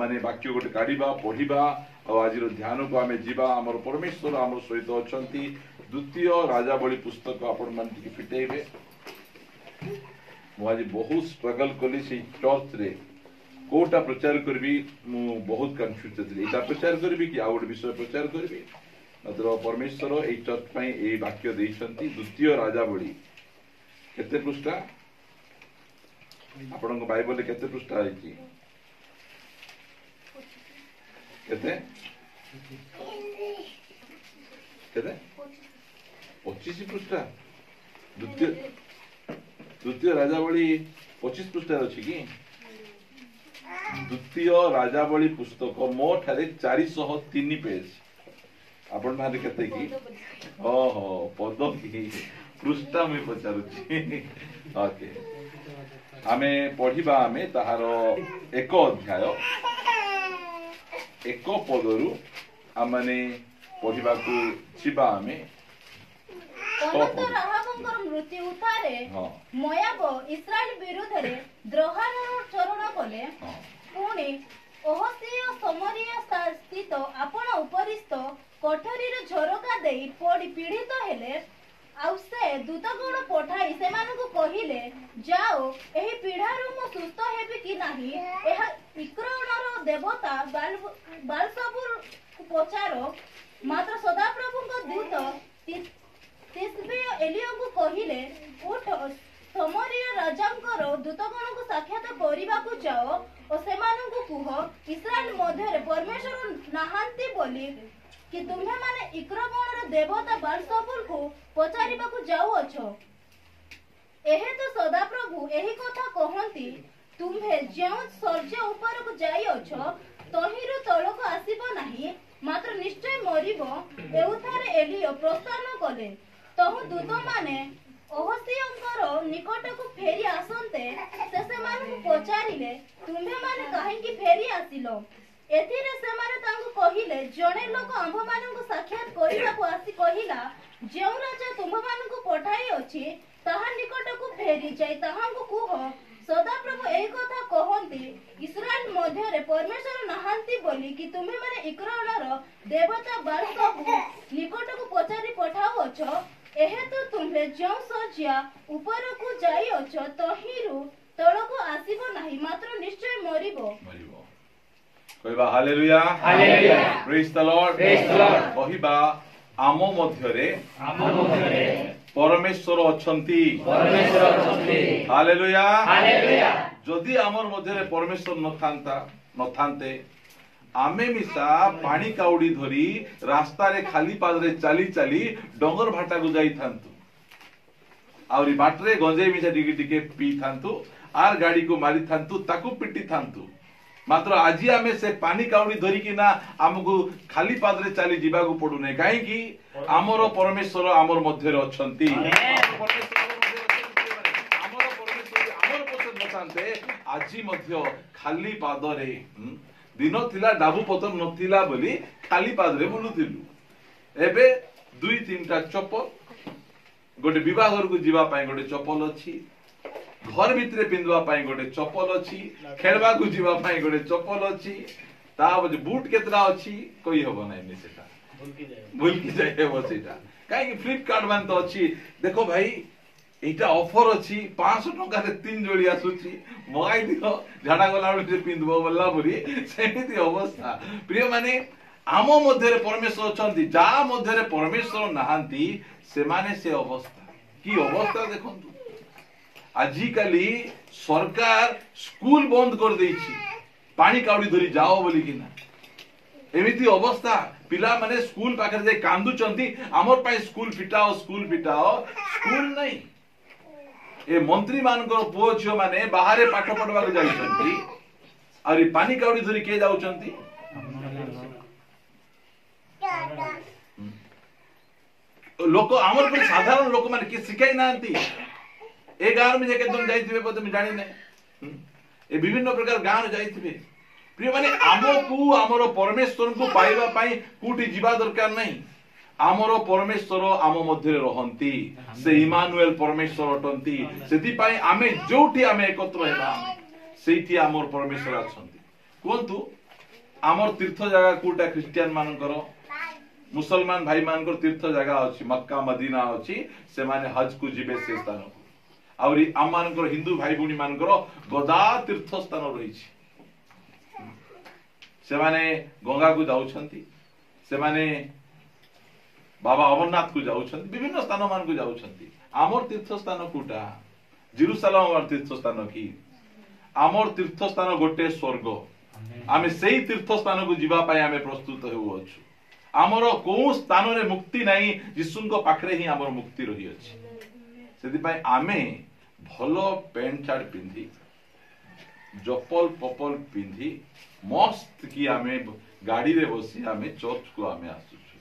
आम वाक्य गोटे काढ़ा पढ़ा आज ध्यान को आम जीवा आम परमेश्वर आम सहित अच्छा द्वितीय राजावली पुस्तक आपण मैंने फिटेबे मुझे बहुत स्ट्रगल कली से चर्च रे कोटा प्रचार करी मु बहुत कन्फ्यूज थी यहाँ प्रचार करी कि आउ गोटे विषय प्रचार करी मात्र परमेश्वर ये चर्च ये वाक्य देइछंती द्वितीय राजावली केते पृष्ठा आपण बाइबल केते पृष्ठा है केते केते 25 पृष्ठा द्वितीय राजावली 25 पृष्ठा अच्छी कि द्वितीय राजावली पुस्तक मो ठारे 403 पेज आपण माने केते कि ओहो पद कि पृष्ठा मैं पचारुची ओके आमे पढ़िबा आमे ताहार एक अध्याय एक पदरु आमने पढ़िबा को छिबा आमे मृत्यु उतारे मोयाब इस्राएल विरुद्ध रे द्रोहाचरण कले पुणी ओहसीय समरिया स्थित आपण उपरिस्थ कोठरीर झरका देई पड़ी पीड़ित हेले आउ से दूतगण पठाई से मानकु कहिले जाओ एही पीढ़ारु मु सुस्थ हेबि कि नाही एहा इक्रोणर देवता बालसबुर पचारो मात्र सदाप्रभुଙ୍କ दूत तिस्बे एलियाहु कहिले उठ समरिया राजांकर दूतगणକୁ साक्षात କରିବାକୁ जाओ ओ सेमानଙ୍କୁ कुह इस्राएल मध्य परमेश्वर नाहांती बोली कि तुम्हें माने इक्रोणर देवता बालसबुर को पचारिବାକୁ जाउअछ एहे तो सदाप्रभु एही कथा कहंती तुम्हे जेउ सर्ज ऊपर को जाई अछ तहिरु तळको आसीबो नाही मात्र निश्चय मरिबो एउथारे एलियो प्रस्थान कले तहु दूत माने ओहसियंकर निकट को फेरी आसंते से मानकु पचारिले तुम्हे माने काहे कि फेरी आसिलो एथिरे से माने तांको कहिले जणे लोक आंभ मानकु साक्षात करिबाकु आसी कहिला जेउ राजा तुम मानकु पठाई अछि ताहा निकट को फेरी जाय ताहांकु कुह सदाप्रभु एही कथा कहंती इस्राएल मध्य रे परमेश्वर नाहांती बोली कि तुम्हे माने इक्रोणर देवता बालसबु निकट को पचारि पठाओ अछ एहे तो तुम्हे जो सजिया ऊपर को जाई अछ तहिरु तळको आसीबो नाही मात्र निश्चय मरिबो कहबा hallelujah hallelujah praise the Lord कहबा आमो मध्य रे परमेश्वर अछंती हालेलुया जदि आमर मध्य रे परमेश्वर नथांते आमे मिसा पानी काउडी धरी रास्ता रे खाली पाद रे चली चली डंगर भाटा को जाई थांतु आउरी बाटरे गंजे मिसा टिके टिके पी थांतु आर गाड़ी को मारी थांतु ताकू पिटी थांतु मात्र आज आमे से पानी काउडी धरी कि ना हमको खाली पाद रे चली जीवा को पडु नै काहे कि हमरो परमेश्वर हमर मध्य रे अछंती आज मध्य खाली पाद रे दिन थिला डाबू पतन नथिला बोली खाली पाद रे बुलुथिलु एबे दुई तीनटा चप्पल गोटे विवाह घर को जीवा पाए गोटे चप्पल अछि घर भितरे पिंदवा पाए गोटे चप्पल अछि खेलबा को जीवा पाए गोटे चप्पल अछि ता बजे बूट केतरा अछि कोई हबो नै ने सेटा भूल की जाय हेबो सेटा काहे कि फ्लिपकार्ट मान तो अछि देखो भाई एटा ऑफर अछि 500 टका रे 3 जोड़ी आसुछि मगाई दियो झाडा गला जे पिंदबो बल्ला बोली सेमिति अवस्था प्रिय माने आमो मध्य रे परमेश्वर अछंती जा मध्य रे परमेश्वर नाहांती से माने से अवस्था की अवस्था देखंतु आजिकाली सरकार स्कूल बंद कर देइछि पानी काउडी धरी जाओ बोली कि ना एमिति अवस्था पिला माने स्कूल पाखर जे कांदु चंती हमर पाई स्कूल फिटाओ स्कूल नहीं ए मंत्री मानकर पुओ झियो माने बाहरे पाठ पढवा को जाइछंती आरी पानी काउडी धरी के जाउछंती लोक हमर पर साधारण लोक माने के सिखाई नांती ए गांव में जेके तुम जाइथिबे पते मैं जानि नै ए विभिन्न प्रकार गांव जाइथिबे प्रिय माने आमको आमर परमेश्वर को पाइबा पाई कोठी जीवा दरकार नहीं आमर परमेश्वर आम मध्य रहंती से इमानुएल परमेश्वर अटंती सेति पाई आमे जोठी आमे एकत्र हेबा सेठी आमर परमेश्वर अछंती कोंतु आमर तीर्थ जगह कोटा क्रिश्चियन मानकर मुसलमान भाई मानकर तीर्थ जगह अच्छी मक्का मदीना अच्छी से माने हज को जीवे से स्थान को आउरी आम मानकर हिंदू भाई भूणी मानकर गदा तीर्थ स्थान रही से माने गंगा को जाउछंती से माने बाबा अमरनाथ को जाउछंती विभिन्न स्थान मान को जाउछंती आमर तीर्थ स्थान कोटा जेरूसालेम आमर तीर्थ स्थान की आमर तीर्थ स्थान गोटे स्वर्ग आमे सेही तीर्थ स्थान को जीवा पाए आमे प्रस्तुत होउछु आमर को स्थान रे मुक्ति नाही यीशुଙ୍କ पाखरे ही आमर मुक्ति रही अछि सेति पय आमे भलो पैंट शर्ट पिंधी जपल पपल पिंधी मस्त की आमे गाड़ी रे बसी आमे चर्च को आमे आसुछु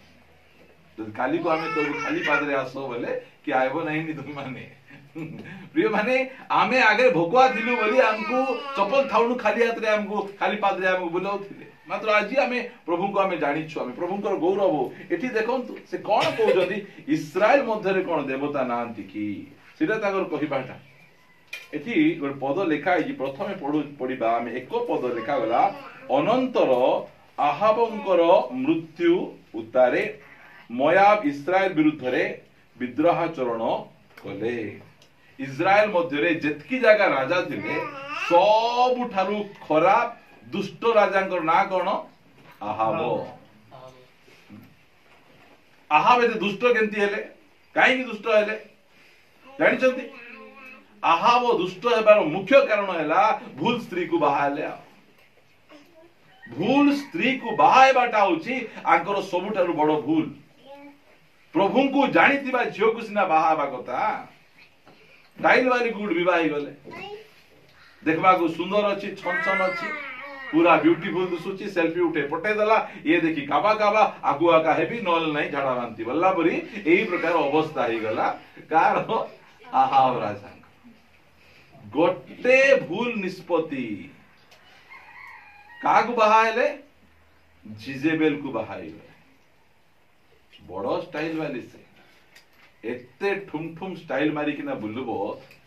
तो काली को आमे तो खाली पादरे आसो बोले कि आइबो नहीं नि तुम माने प्रिय माने आमे आगे भोकवा दिलु बोली हमको चपल थाउनु खाली हाथ रे हमको खाली पादरे हमको बुलाउथिले मात्र आज आमे प्रभु को आमे जानि छु आमे प्रभु को गौरव एठी देखंतु से कोन कहउजदी इस्राएल मध्य रे कोन देवता नांती की सिधा तागर कहिबाटा एठी गोटे पद लेखा है प्रथमे पढ़िबा आमे एक पद लेखा गला अनंतर आहाबंकर मृत्यु उतारे मोयाब इस्राएल विरुद्ध रे विद्रोहाचरण कले इस्राएल मध्य रे जेतकी जगह राजा थिले सबुठारु खराब दुष्ट राजांकर ना कोन आहाब आहाब एते दुष्ट केंती हेले काहे की दुष्ट हेले जानि छथि आहाब दुष्ट हेबार मुख्य कारण हैला भूल स्त्री को बाहाले भूल स्त्री को बाहायबाटा होची आंकर सबुठारु बड़ भूल प्रभु को जानिथिबा झियो को सिना बाहाबा कथा टाइल वाली गुड विवाह गले देखबा को सुंदर अछि छन छन अछि पूरा ब्यूटीफुल दिसुची सेल्फी उठे पटे दला ये देखि काबा काबा आगु आका हेबी नल नाही झाड़ा बांती बल्ला परी एही प्रकार अवस्था ही गला कार आहाब राजा गोटे भूल निष्पत्ति कागु बहायले जिजेबेल को बहाइले बड़ स्टाइल वाली से एते ठुम ठुम स्टाइल मारी किना बुलबो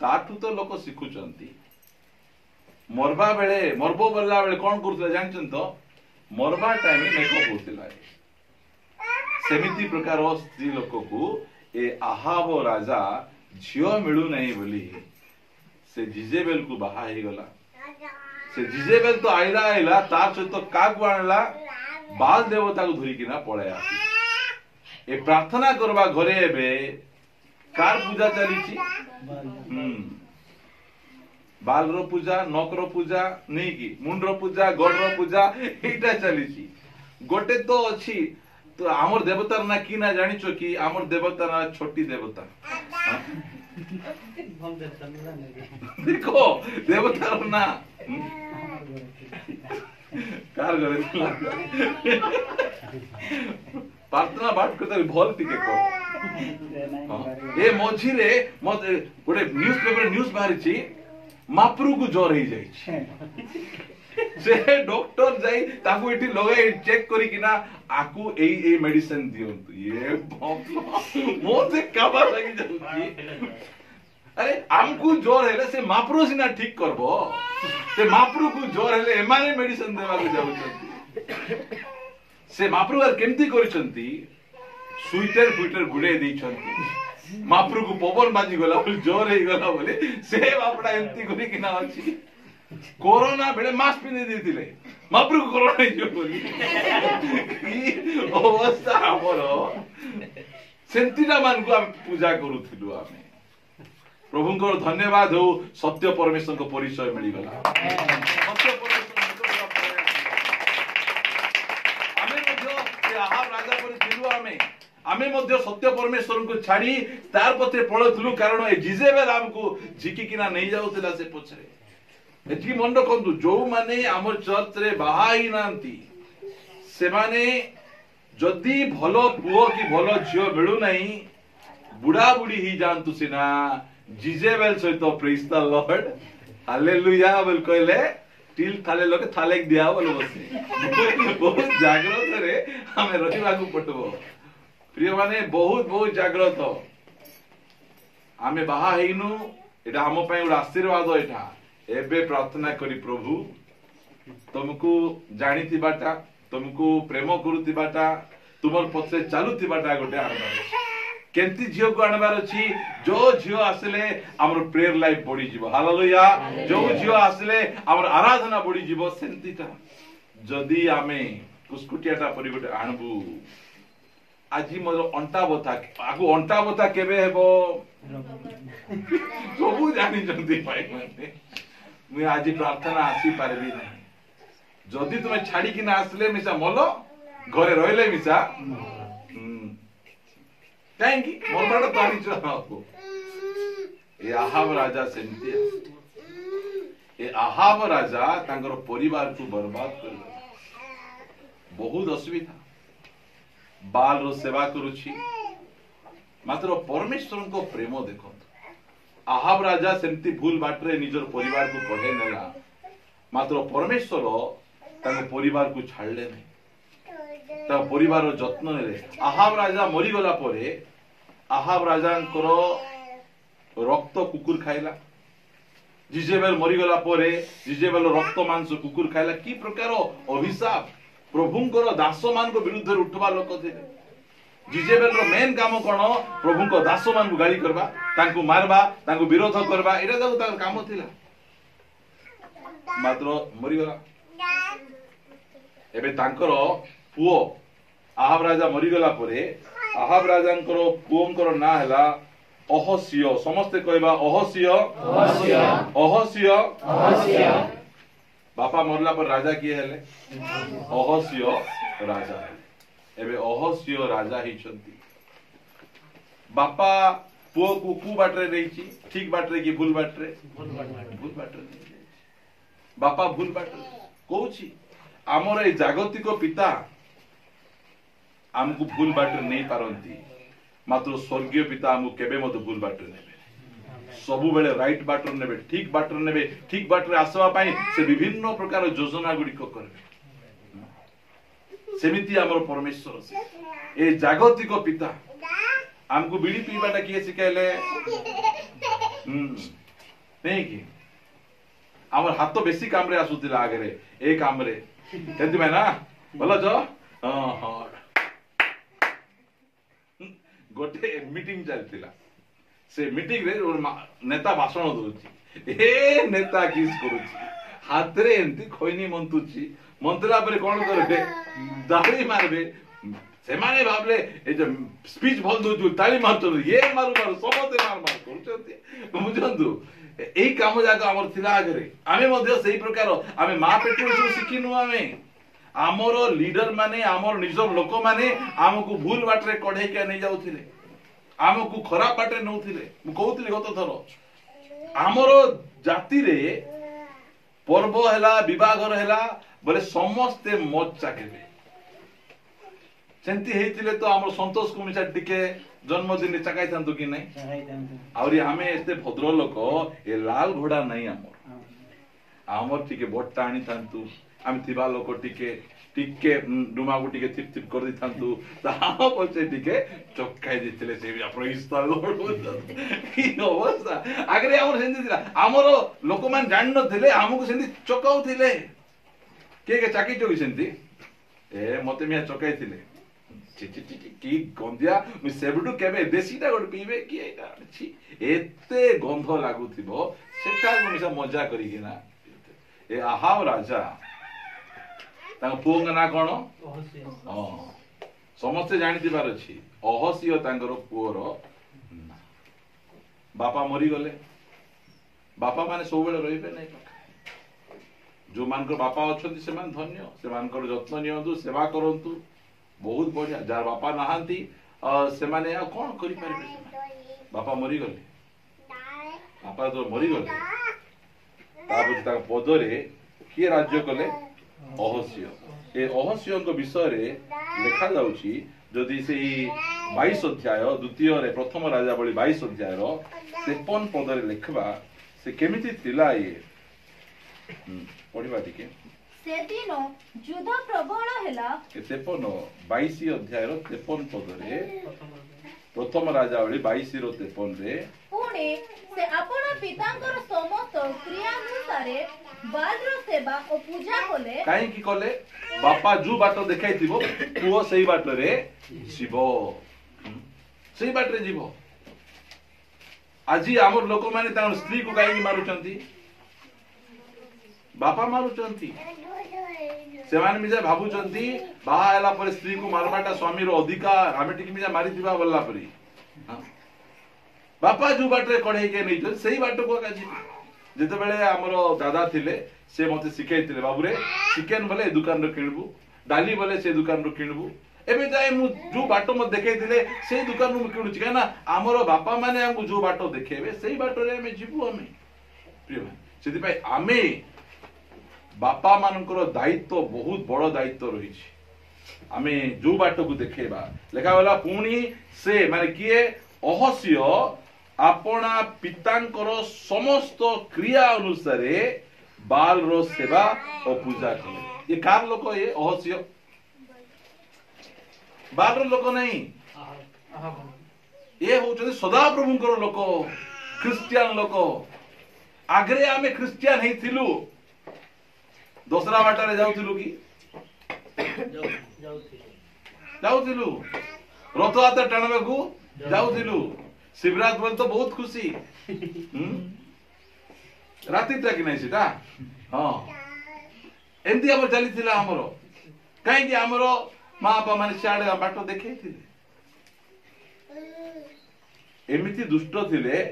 ताठु तो लोक शिखुचंती मरबा बेले मरबो बल्ला बेले कोन करथले जानछन तो मरबा टाइम मेकअप होतिला सेमिति प्रकार स्त्री लोक को ए आहाब राजा झियो मिलु नहीं बोली से जिजेबेल को बाहा ही गला से जिजेबेल तो आइला आइला तार सहित कागु आणला बाल देवता को धरि किना पळे आसी ए प्रार्थना करबा घरे एबे कार पूजा चली छी बाल रो पूजा नक रो पूजा नहीं की मुंड रो पूजा गड़ रो पूजा एटा चली छी गोटे तो अछि तो आमर देवता ना की ना जानि छो कि आमर देवता ना छोटी देवता देखो देवता ना कार करे प्रार्थना बात करता भल टिके को ए मझी रे मते गोटे न्यूज़ पेपर न्यूज़ बाहरी छी मापरू को ज्वर ही जाई से डॉक्टर जाई ताकू एठी लगाई चेक करी किना आकू एई मेडिसिन दियंतु ये मो से काबा लगी जाउची अरे हमको ज्वर हेले से मापरू सिना ठीक करबो से मापरू को ज्वर हेले एमाने मेडिसिन देबा को जाउछंती से मापरू आर केमती करिसंती स्वीटर फुटर गुडे दैछंती मापरू को पवन बाजी गला बोली जोर हे गला बोली से बापड़ा एमती करी किना अछि कोरोना बेले मास्क पिने दिथिले मापरू को कोरोना हे जो बोली ई अवस्था हमरो सेंतीना मान को हम पूजा करूथिलु आमे प्रभुंकर धन्यवाद हो सत्य परमेश्वर को परिचय मिली गला सत्य परमेश्वर आमे मध्य से आहाब राजा पर थिलु आमे मध्य सत्य परमेश्वर को छाड़ी तार पथे पळथलु कारण ए जिजेबेल हमको झिकी किना नहीं जाउतला से पछरे एठी मन रखंतु जो माने हमर चर्च रे बाहाई नांती से माने जदी भलो पुओ की भलो झियो मिलु नहीं बुढ़ा बुढ़ी ही जानतु सिना जिजेबेल सहित प्रेज द लॉर्ड हालेलुया बोल कहले टिल थाले लोके थाले दिया बोल बसे बहुत जागृत रे हमें रहिबा को पटबो प्रिय माने बहुत बहुत जागृत आमे बाहा हेनु एटा हम पय उडा आशीर्वाद एटा एबे प्रार्थना करी प्रभु तुमको जानिथिबाटा तुमको प्रेम करुथिबाटा तुमर पछे चालुथिबाटा गोटे आनबार केंती झियो को आनबार अछि जो झियो आसले हमर प्रेयर लाइफ बढ़ी जीवो हालेलुया जो झियो आसले हमर आराधना बढ़ी जीवो सेंतीटा जदी आमे कुस्कुटियाटा परि गोटे आनबु आजी मोर अंटा बथा आगु अंटा बथा केबे हेबो सबु जानि जंती पाइ माने मुई आजी प्रार्थना आसी पारबी नहीं जदी तुमे छाड़ी कि ना आसले मिसा मोलो घरे रहिले मिसा काहेकि मोर बड़ा तारी चलाको ए आहाब राजा सेमती ए आहाब राजा तांगर परिवार को बर्बाद कर बहुत असुविधा बाल रो सेवा करुछि मात्र परमेश्वर को प्रेम देखो आहाब राजा सेमती भूल बाटरे निजर परिवार को कढे नेला मात्र परमेश्वर तांग परिवार को छाड़ले नहीं ता परिवार जत्न नेले आहाब राजा मरी गला परे आहाब राजांकर रक्त कुकुर खाइला जिजेबेल मरी गला परे जिजेबेल रक्त मांस कुकुर खाइला की प्रकार अभिशाप प्रभुंकर दास मान को विरुद्ध उठवा लोक थिले जिजेबेल रो मेन काम कोन प्रभुंको दास मान को गाली करबा तांको मारबा तांको विरोध करबा एटा तो तार काम थिला मात्र मरी गला एबे तांकर पुओ आहाब राजा मरी गला परे आहाब राजांकर पुओंकर ना हला अहस्य समस्त कहबा अहस्य अहस्य अहस्य अहस्य बापा मरला पर राजा किए हेले अहस्य राजा एबे अहस्य राजा हिचंती बापा पुओ को कु बाटरे देछि ठीक बाटरे की भूल बाटरे भूल बाटरे बापा भूल बाटरे कहूछि हमर ए जागतिक पिता हमको भूल बाटर नहीं पारंती मात्र स्वर्गीय पिता हमको केबे मत भूल बाटर नेबे सबु बेले राइट बाटर नेबे ठीक बाटर आसवा पाई से विभिन्न प्रकार योजना गुडी को करबे सेमिति हमर परमेश्वर से ए जागतिक पिता हमको बीड़ी पीबाटा किए सिखाइले नहीं कि हमर हाथ तो बेसी काम रे आसुतिला आगे ए काम रे केंति में ना बोलो जो हां गोटे मीटिंग चलतिला से मीटिंग रे नेता भाषण दउची ए नेता किस करूची हाथ रे एंती खोइनी मंतुची मंतला पर कोन करबे दाढ़ी मारबे से माने भाबले ए जो स्पीच भल दउचु ताली मारतो ये मारू समते मार करछथि बुझंतु एई काम जाका हमर थिला आगरे आमे मध्ये सेही प्रकार आमे मा पेट्रोल सिखिनु आमे आमर लीडर माने आमर निजर लोक माने आमको भूल बाटरे कढे के नै जाउथिले आमको खराब बाटरे नउथिले मु कहउथिले गत थरो आमर जाति रे पर्व हैला विवाहर हैला बोले समस्ते मौज चाकेबे सेंती हेतिले तो आमर संतोष कुमिसा टिके जन्मदिन चाकाई थांतु कि नै आउरी आमे एते भद्र लोक ए लाल घोड़ा नै आमर टिके बट्टा आनी थांतु आम थिबा लोक टिके डुमा को टिके थिप थिप कर दी थांतु ता पछे टिके चक्काई दिथिले से प्रइस्ता की अवस्था आगरे हमर सेंदी दिला हमर लोक मान जान न थिले हमको सेंदी चकाउ थिले के चाकी चोई सेंदी ए मते मिया चकाई थिले की गंदिया मु सेबडू केबे देसीटा गोट पीबे की एटा छी एते गंध लागुथिबो सेटा मिसा मजा करी कि ना ए आहाव राजा तांग पुंग ना कोन समस्त जानि दिबार अछि अहसिय तांगर पुओर बापा मरी गले बापा माने सब बेले रहिबे नै जो मान को बापा अछंती से मान धन्य से मान को जत्न नियंतु सेवा करंतु बहुत बढ़िया जार बापा नहांती से माने आ कोन करि परबे बापा मरी गले बापा तो मरी गले ताबे ता पदरे किए राज्य कले अहस्य ए अहस्य को विषय रे लिखा जाउची जदि सेही 22 अध्याय द्वितीय रे प्रथम राजा बळी 22 अध्याय रो 53 पदरे लिखबा से केमिति थिला ये पढिबा टिके से दिन युद्ध प्रबल हैला 53 22 अध्याय रो 53 पदरे प्रथम राजा बळी 22 रो 53 रे पुणी से आपण पितांकर समस्त क्रियानुसारे बालर सेवा और पूजा कले काहे की कले बापा जो बाट देखाइथिबो पुओ सेही बाट रे जीवो सेही बाट रे जीवो आजी हमर लोक माने तार स्त्री को काहे मारुचंती बापा मारुचंती से माने मिजा भाबुचंती बाहा आला पर स्त्री को मारबाटा स्वामी रो अधिकार हमें टिक मिजा मारी दिबा बोलला परी बापा जो बाट रे कढे के नै सेही बाट को काजी जेते बेले हमरो दादा थिले से मते सिखाइथिले बाबू रे चिकन बोले दुकान रो किणबू डाली बोले से दुकान रो किणबू एबे जाय मु जो बाटो म देखाइथिले से दुकान रो किणुची काना हमरो बापा माने हमकु जो बाटो देखेबे सेही बाटो रे हमें जीवू हमें प्रिय भाई सेति भाई हमें बापा मानकर दायित्व बहुत बड़ दायित्व रही हमें जो बाट को देखेबा लेखा वाला पुणी से माने किए अहस्य आपना पितांकर समस्त क्रिया अनुसारे बाल रो सेवा और पूजा करे ये कार लोक ये अहस्य बाल रो लोक नहीं ये होचते सदा प्रभुंकर लोक क्रिश्चियन लोक आगरे आमे क्रिश्चियन हे थिलु दोसरा बाटारे जाउथिलु की जाउथिलु रथ हाथ टाणबेकू जाउथिलु शिवरात बोल तो बहुत खुशी राति तक नहीं सीटा हाँ एमती हम चली थिला हमरो कहीं कि हमरो माँ बापा माने सियाड़े बाट देखे थिले एमिति दुष्ट थिले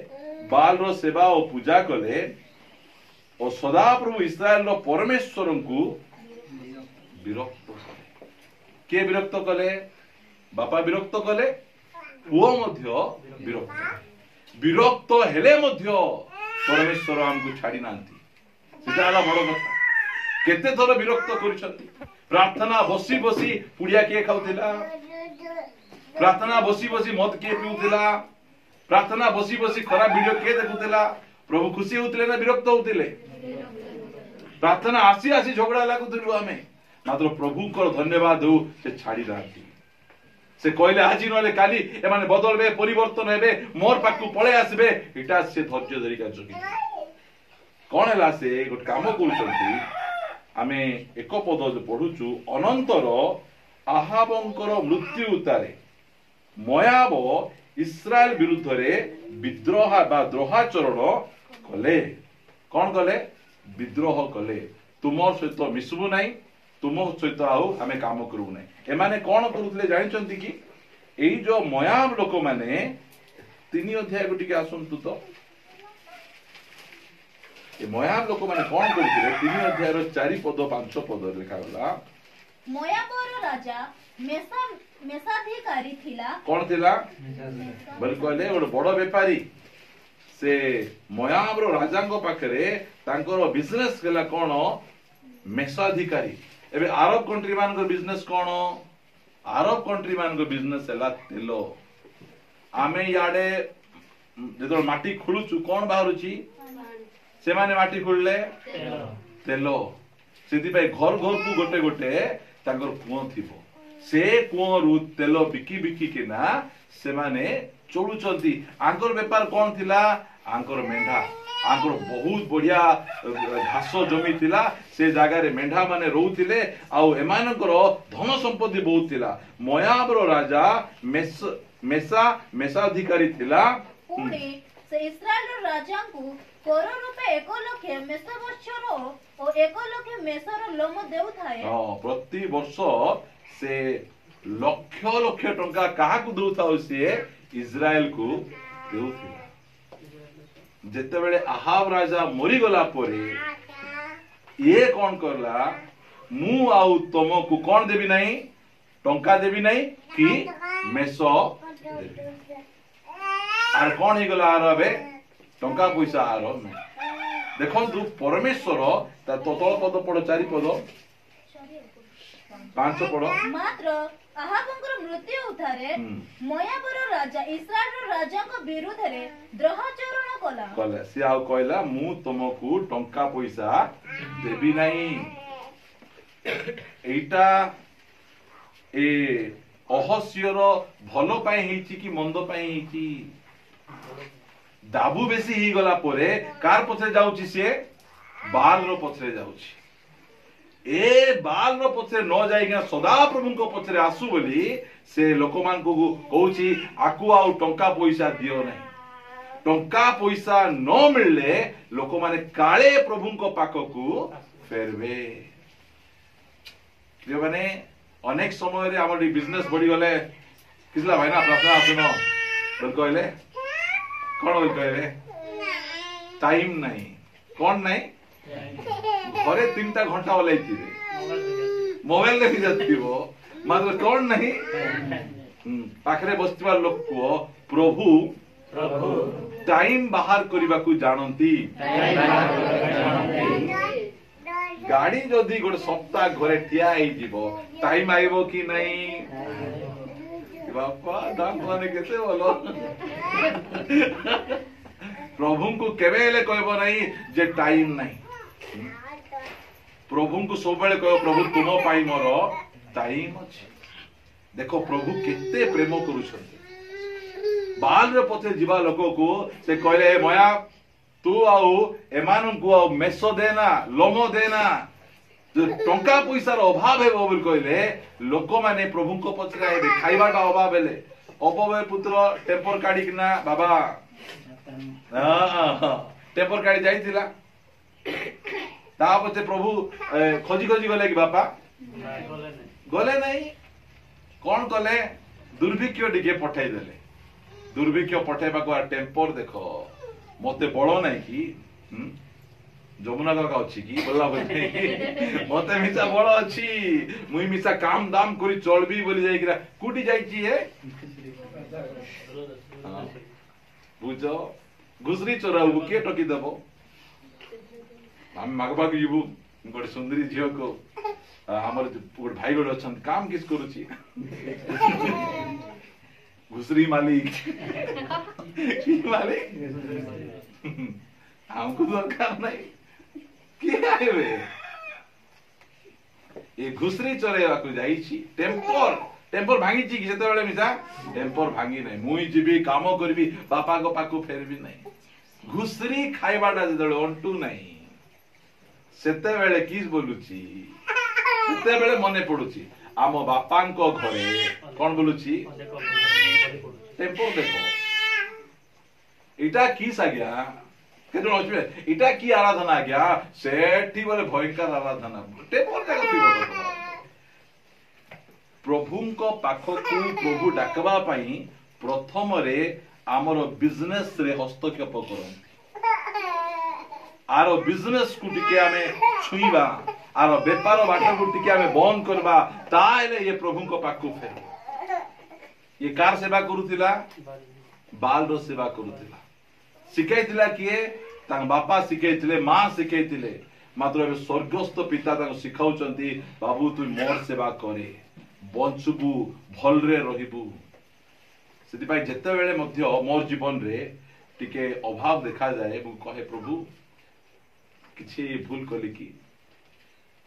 बाल रो सेवा और पूजा कले और सदा प्रभु इस्राएल रो परमेश्वर को विरक्त कले के विरक्त कले बापा विरक्त कले पुओ मध्य विरक्त हेले मध्य परमेश्वर हमको छाड़ी नांती सेटा हला बड़ कथा केते थोर विरक्त करिसंती प्रार्थना बसी बसी पुड़िया के खाउथिला प्रार्थना बसी बसी मद के पिउथिला प्रार्थना बसी बसी खराब वीडियो के देखुथिला प्रभु खुशी होतिले ना विरक्त होतिले प्रार्थना आसी आसी झगड़ा लागुथिलु हमें मात्र प्रभु को धन्यवाद दउ से छाड़ी नांती से कहले आज नले काली ए माने बदलबे परिवर्तन हेबे मोर पाकु पळे आसबे इटा से धैर्य धरि का जोगी कोन हला से गोट काम करूचंती आमे एक पद पढुचु अनंतर आहाबंकर मृत्यु उतारे मोयाब इस्राएल विरुद्ध रे विद्रोह बा द्रोहाचरण कले कोन कले विद्रोह कले तुमर सहित मिसबु नाही तुम सहित आउ हमें काम करू नहीं एमाने कौन करुले जानिचंती कि एई जो मोयाब लोक माने 3 अध्याय को टिके आसंतु तो ए मोयाब लोक माने कौन करथिले 3 अध्याय रो 4 पद 5 पद लिखा गला मोयाबर राजा मेसाधिकारी थिला कौन थिला बल कहले ओड बड़ व्यापारी से मोयाब रो राजा को पाखरे तांकर बिजनेस केला कोन मेसाधिकारी एबे अरब कंट्री मान को बिजनेस कोन अरब कंट्री मान को बिजनेस हला तेलो आमे याडे जेतो माटी खुलुचु कोन बाहरुची से माने माटी खुलले तेलो सेति भाई घर घर को गोटे गोटे तांकर कुओ थिबो से कुओ रु तेलो बिकी बिकी के ना से माने चलुचंती आंकर व्यापार कोन थिला आंकर मेंढा आंकर बहुत बढ़िया घास जमी थिला से जगह रे मेंढा माने रहउथिले आउ एमानकर धन संपत्ति बहुत थिला मोयाब रो राजा मेसाधिकारी थिला पुणे से इस्राएल रो राजा को कर रूपे 1 लाख मेषवत्सर और 1 लाख मेषर लोम देउ थाए हां प्रति वर्ष से लक्ष लक्ष टंका काहा को देउ थाउ से इस्राएल को देउ थिला जेते बेले आहाब राजा मरी गला परे ये कौन करला मु आउ तुमको कौन देबी नहीं टंका देबी नहीं कि मेसो देबी आर कौन ही गला आर अबे टंका पैसा आर देखंतु परमेश्वर ता ततल पद पड़ 4 पद 5 पड़ मात्र आहाबंकर मृत्यु उठारे मोयाबर राजा इस्राएल राजा को विरुद्ध रे द्रोहाचरण कला से आउ कहला मु तुमको टंका पैसा देबी नहीं एटा ए अहस्यर भलो पाई हेची कि मंद पाई हेची दाबू बेसी ही गला परे कार पछरे जाउची से बाल रो पछरे जाउची ए बाल रो पछरे न जाई कि सदा प्रभु को पछरे आसु बोली से लोकमान को कहूची आकु आउ टंका पैसा दियो नहीं टंका पैसा न मिलले लोक माने काले प्रभु को पाख को फेरबे प्रिय माने अनेक समय रे हमर बिजनेस बढ़ी गले किसला भाई ना प्रार्थना सुनो बोल कहले कौन बोल कहले टाइम नहीं कौन नहीं घरे 3टा घंटा ओलाइथिबे मोबाइल देखि जाथिबो मात्र कौन नहीं पाखरे बसतिबा लोक को प्रभु टाइम बाहर करबा को जानंती गाड़ी जदि गोटे सप्ताह घरे ठिया ही जीवो टाइम आइबो कि नहीं बापा दाम माने केते बोलो प्रभु को केबे ले कहबो नहीं जे टाइम नहीं प्रभु को सब बेले कहो प्रभु तुम पाई मोर टाइम अछि देखो प्रभु केते प्रेम करूछन बाल रे पथे जीवा लोक को से कहले मया तू आउ एमान को आउ मेसो देना लोमो देना जो टंका पैसा रो अभाव है बोल कहले लोक माने प्रभु को पछरा हे खाइबाटा अभाव हेले अपवे पुत्र टेम्पर काढी किना बाबा टेम्पर काढी जाईतिला ता पछे प्रभु खोजी खोजी गले कि बापा गले नहीं कौन कले दुर्भिक्ष टिके पठाई देले दुर्भिक्ष पठाइबा को टेम्पर देखो मते बड़ो नहीं कि जमुना का अछि कि बोला बोलते मते मिसा बड़ो अछि मुई मिसा काम दाम करी चलबी बोली जाई किरा कुटी जाई छी हे बुझो घुसरी चोराऊ के टकी देबो हम मागबा के जीवु गोटे सुंदरी झियो को हमर गोटे भाई गोटे अछन काम किस करूची घुसरी मालिक मालिक हमको दरकार नहीं किए आइबे ए घुसरी चोरेवा को जाई छी टेम्पर भांगी छी कि सेते बेले मिसा टेम्पर भांगी नहीं मुई जीबी काम करबी बापा को पाकू फेरबी नहीं घुसरी खाइबाटा जेतले अंटू नहीं सेते बेले किस बोलुची सेते बेले मने पडुची आमो बापान को घरे कोन बोलुची टेम्पर देखो इटा किस आ गया केतो नचबे इटा की आराधना आ गया सेठी बोले भयंकर आराधना टेम्पर जगह थी प्रभु को पाख को प्रभु डाकबा पई प्रथम रे हमर बिजनेस रे हस्तक्षेप करंती आरो बिजनेस को टिके हमें छुईबा आरो व्यापार बाट को टिके हमें बंद करबा ताइले ये प्रभु को पाख को फेर ये कार सेवा करूतिला बाल रो सेवा करूतिला शिखाइतिला किए तांग बापा शिखाइतिले मां शिखाइतिले मात्र ए स्वर्गस्थ पिता तांग शिखाउचंती बाबू तू मोर सेवा करे बंचबू भल रे रहिबू सेति पाई जत्ते बेले मध्य मोर जीवन रे टिके अभाव देखा जाए मु कहे प्रभु किछि भूल कली की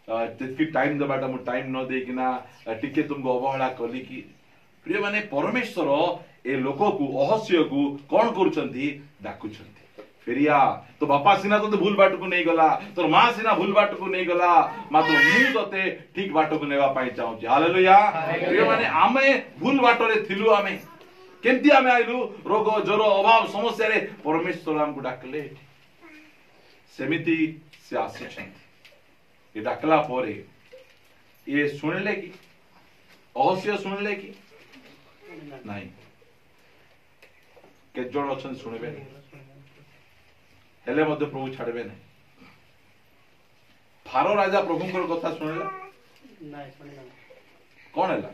तेकी टाइम दबाटा मु टाइम न दे किना टिके तुमको अवहेला कली की प्रिय माने परमेश्वर ए लोक को अहस्य को कौन करूछंती डाकुछंती फेरिया तो बापा सिना तो भूल बाट को नहीं गला तोर मां सिना भूल बाट को नहीं गला मात्र मु तते ठीक बाट को नेवा पाई चाहू छी हालेलुया प्रिय माने आमे भूल बाट रे थिलु आमे केंती आमे आइलु रोग जर अभाव समस्या रे परमेश्वर हमको डाकले सेमिति से आसीछंती ए डाकला परे ये सुनले की अहस्य सुनले की नहीं के जण अछन सुनबे हेले मध्य प्रभु छाड़बे नहीं फारो राजा प्रभुଙ୍କର କଥା सुनला नहीं सुनला कोन हैला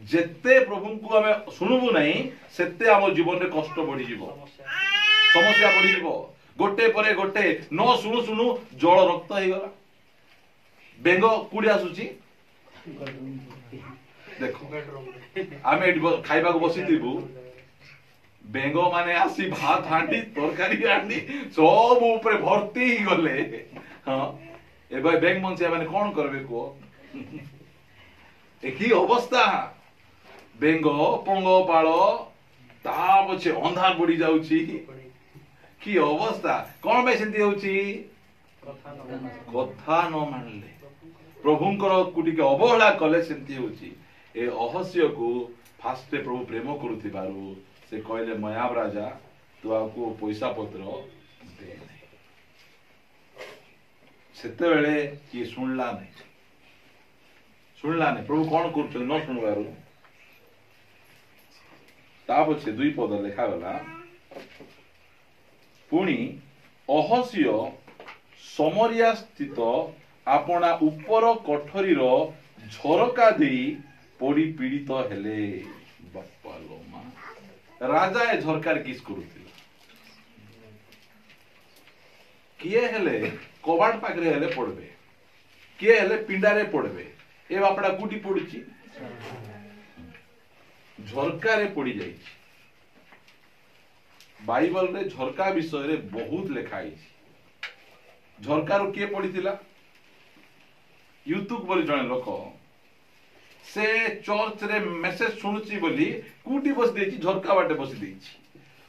जेते प्रभु को हमें सुनबु नहीं सेते हम जीवन रे कष्ट बढ़ी जीवो समस्या बढ़ी जीवो गोटे परे गोटे न सुनु सुनु जल रक्त हे गला बेंग कुडी आसुची देखो आमे खाइबा को बसी थिबु बेंग माने आसी भात हांडी तरकारी हांडी सब ऊपर भर्ती ही गले हां एबे बेंग मनसे माने कोन करबे को एकी अवस्था बेंग पंग पाळो ता पछे अंधार बढ़ी जाउची की अवस्था कौन पे सेंती होउची कथा न मानले प्रभुंकर कुटी के अवहेला कले सेंती होउची ए अहस्य को फास्ट प्रभु प्रेम करूथिबारु से कहले मयाब राजा तू आको पैसा पत्र दे सेते बेले ये सुनला नहीं प्रभु कौन कर न शुणवार पछे 2 पद लिखा गला पुणी अहस्य समरिया स्थित आपना ऊपर कोठरी रो झरका देई पड़ी पीड़ित हेले बापा लो मां राजा ए झरकार किस करूथिला किए हेले कबाट पाखरे हेले पड़बे किए हेले पिंडारे पड़बे ए बापड़ा कुटी पड़ुची झरका रे पड़ी जाई बाइबल रे झरका विषय रे बहुत लिखाई झरका रो के पड़ीथिला यूट्यूब बोली जने लोक से चर्च रे मेसेज सुनुची बोली कुटी बस देची झरका बाटे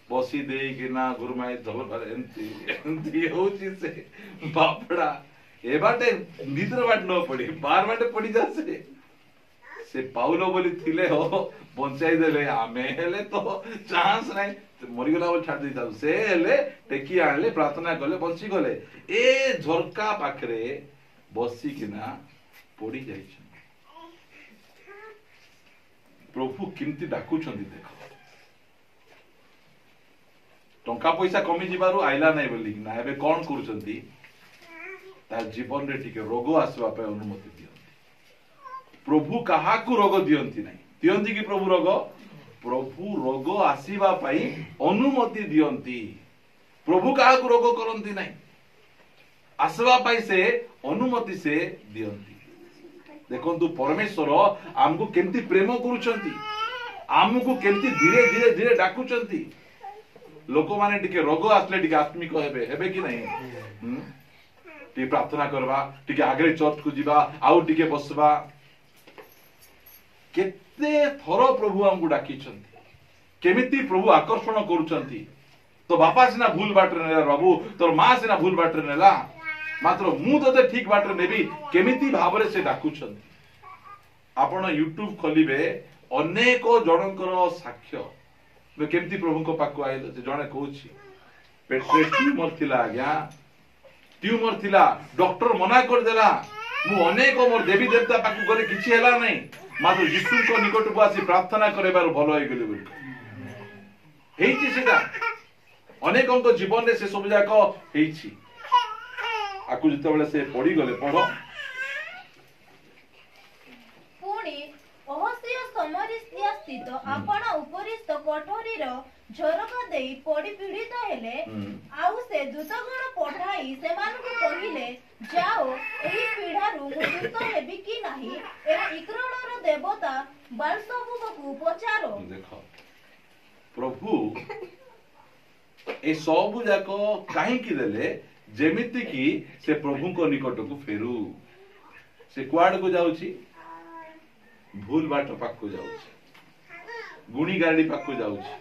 बसी देई कि ना गुरुमाई झबर एंती होची से बापड़ा ए बाटे भीतर बाट न पड़ी बाहर बाटे पड़ी जासे से पाउलो बोली थिले हो बंचाई देले आमे हेले तो चांस नहीं मरी गला बोल छाड़ देता से हेले टेकी आनले प्रार्थना करले बंची गले ए झरका पाखरे बसी किना पड़ी जाई प्रभु किमती डाकुछंदी देखो टंका पैसा कमी जिबारु आइला नाही बोली ना एबे कोन करूछंती ता जीवन रे टिके रोग आसवा पे अनुमति दियंती प्रभु काहा को रोग दियंती नाही दियंती कि प्रभु रोग आसीबा पई अनुमति दियंती प्रभु काहा को रोग करंती नाही आसवा पई से अनुमति से दियंती देखंतु परमेश्वर हमको केमती प्रेम करूछंती हमको केमती धीरे धीरे धीरे डाकुछंती लोक माने टिके रोग आसले टिके आत्मिक हेबे कि नहीं टी प्रार्थना करवा टिके आगे चर्च को जीवा आउ टिके बसवा केते थरो प्रभु हमको डाकिछंती केमिति प्रभु आकर्षण करूछंती तो बापा सिना भूल बाटरे नेला प्रभु तोर मां सिना भूल बाटरे नेला मात्र मु तते ठीक बाटरे नेबी केमिति भाबरे से डाकुछंती आपण यूट्यूब खोलिबे अनेक जनकर साक्ष्य मैं केमती प्रभु को पाक आइलो से जने कहूची पेट्रे ट्यूमर थिला आज्ञा ट्यूमर थिला डॉक्टर मना कर देला मु अनेक मोर देवी देवता पाक गले किछि हेला नै मात्र यीशु को निकट को आसी प्रार्थना करेबार भलो होई गेले बोली हेइछि सेटा अनेकक जीवन रे से सब जाक हेइछि आकु जते बेले से पड़ी गले पढो पुणी अहस्य समरिया स्थित आपण उपरिस्थ कोठरीर झरका देई पड़ी पीड़ित हेले आउ से दूतगण पठाई सेमानकु कहिले जाओ एही पीढ़ारु मु दूत हेबी कि नाही ए इक्रणर देवता बालसबुबकु पचारो देखो प्रभु ए सब जाको काहे कि देले जेमिति कि से प्रभु को निकट को फेरू से क्वाड को जाउची भूल बाट पाक को जाउची गुणी गाड़ी पाक को जाउची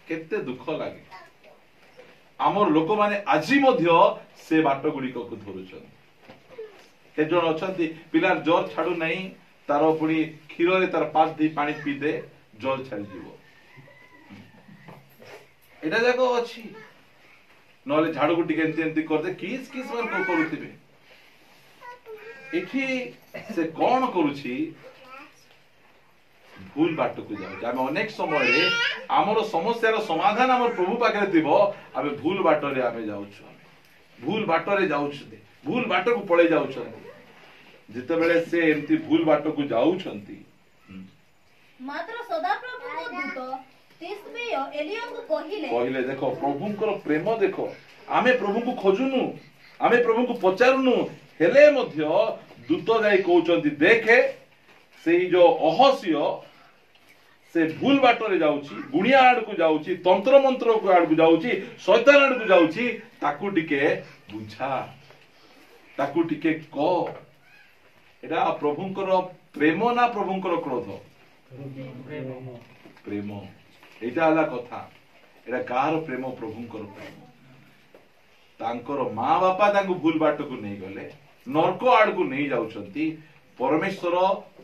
केते दुख लागे आमर लोक माने आजी मध्य से बाट गुडी को धरुछन के जण अछंती पिलार जोर छाडू नाही तारो पुणी खीर रे तार पास दी पानी पी दे जोर छाडी जीवो एटा जाको अछि नले झाड़ू गुटी केंती एंती कर दे किस किस मन को करूथिबे एठी से कोन करूछि भूल बाट को जाउ आमे अनेक समय रे हमर समस्या रो समाधान हमर प्रभु पाखरे थिबो आमे भूल बाट रे आमे जाउछु भूल बाट रे जाउछु भूल बाट को पळे जाउछु जिते बेले से एंती भूल बाट को जाउछंती मात्र सदा प्रभु को दूत तिसबे एलिया को कहिले देखो प्रभुंकर प्रेम देखो आमे प्रभु को खोजुनु आमे प्रभु को पचारुनु हेले मध्य दूत जाई कहउचंती देखे से जो अहस्य से भूल बाट रे जाउची गुणिया आड़ को जाउची तंत्र मंत्र को आड़ को जाउची शैतान आड़ को जाउची ताकू टिके बुझा ताकू टिके को एटा प्रभुंकर प्रेम ना प्रभुंकर क्रोध प्रेम एटा हला कथा एटा कार प्रेम प्रभुंकर प्रेम तांकर माँ बापा तांको भूल बाट को नहीं गले नरक आड़ को नहीं जाउछंती परमेश्वर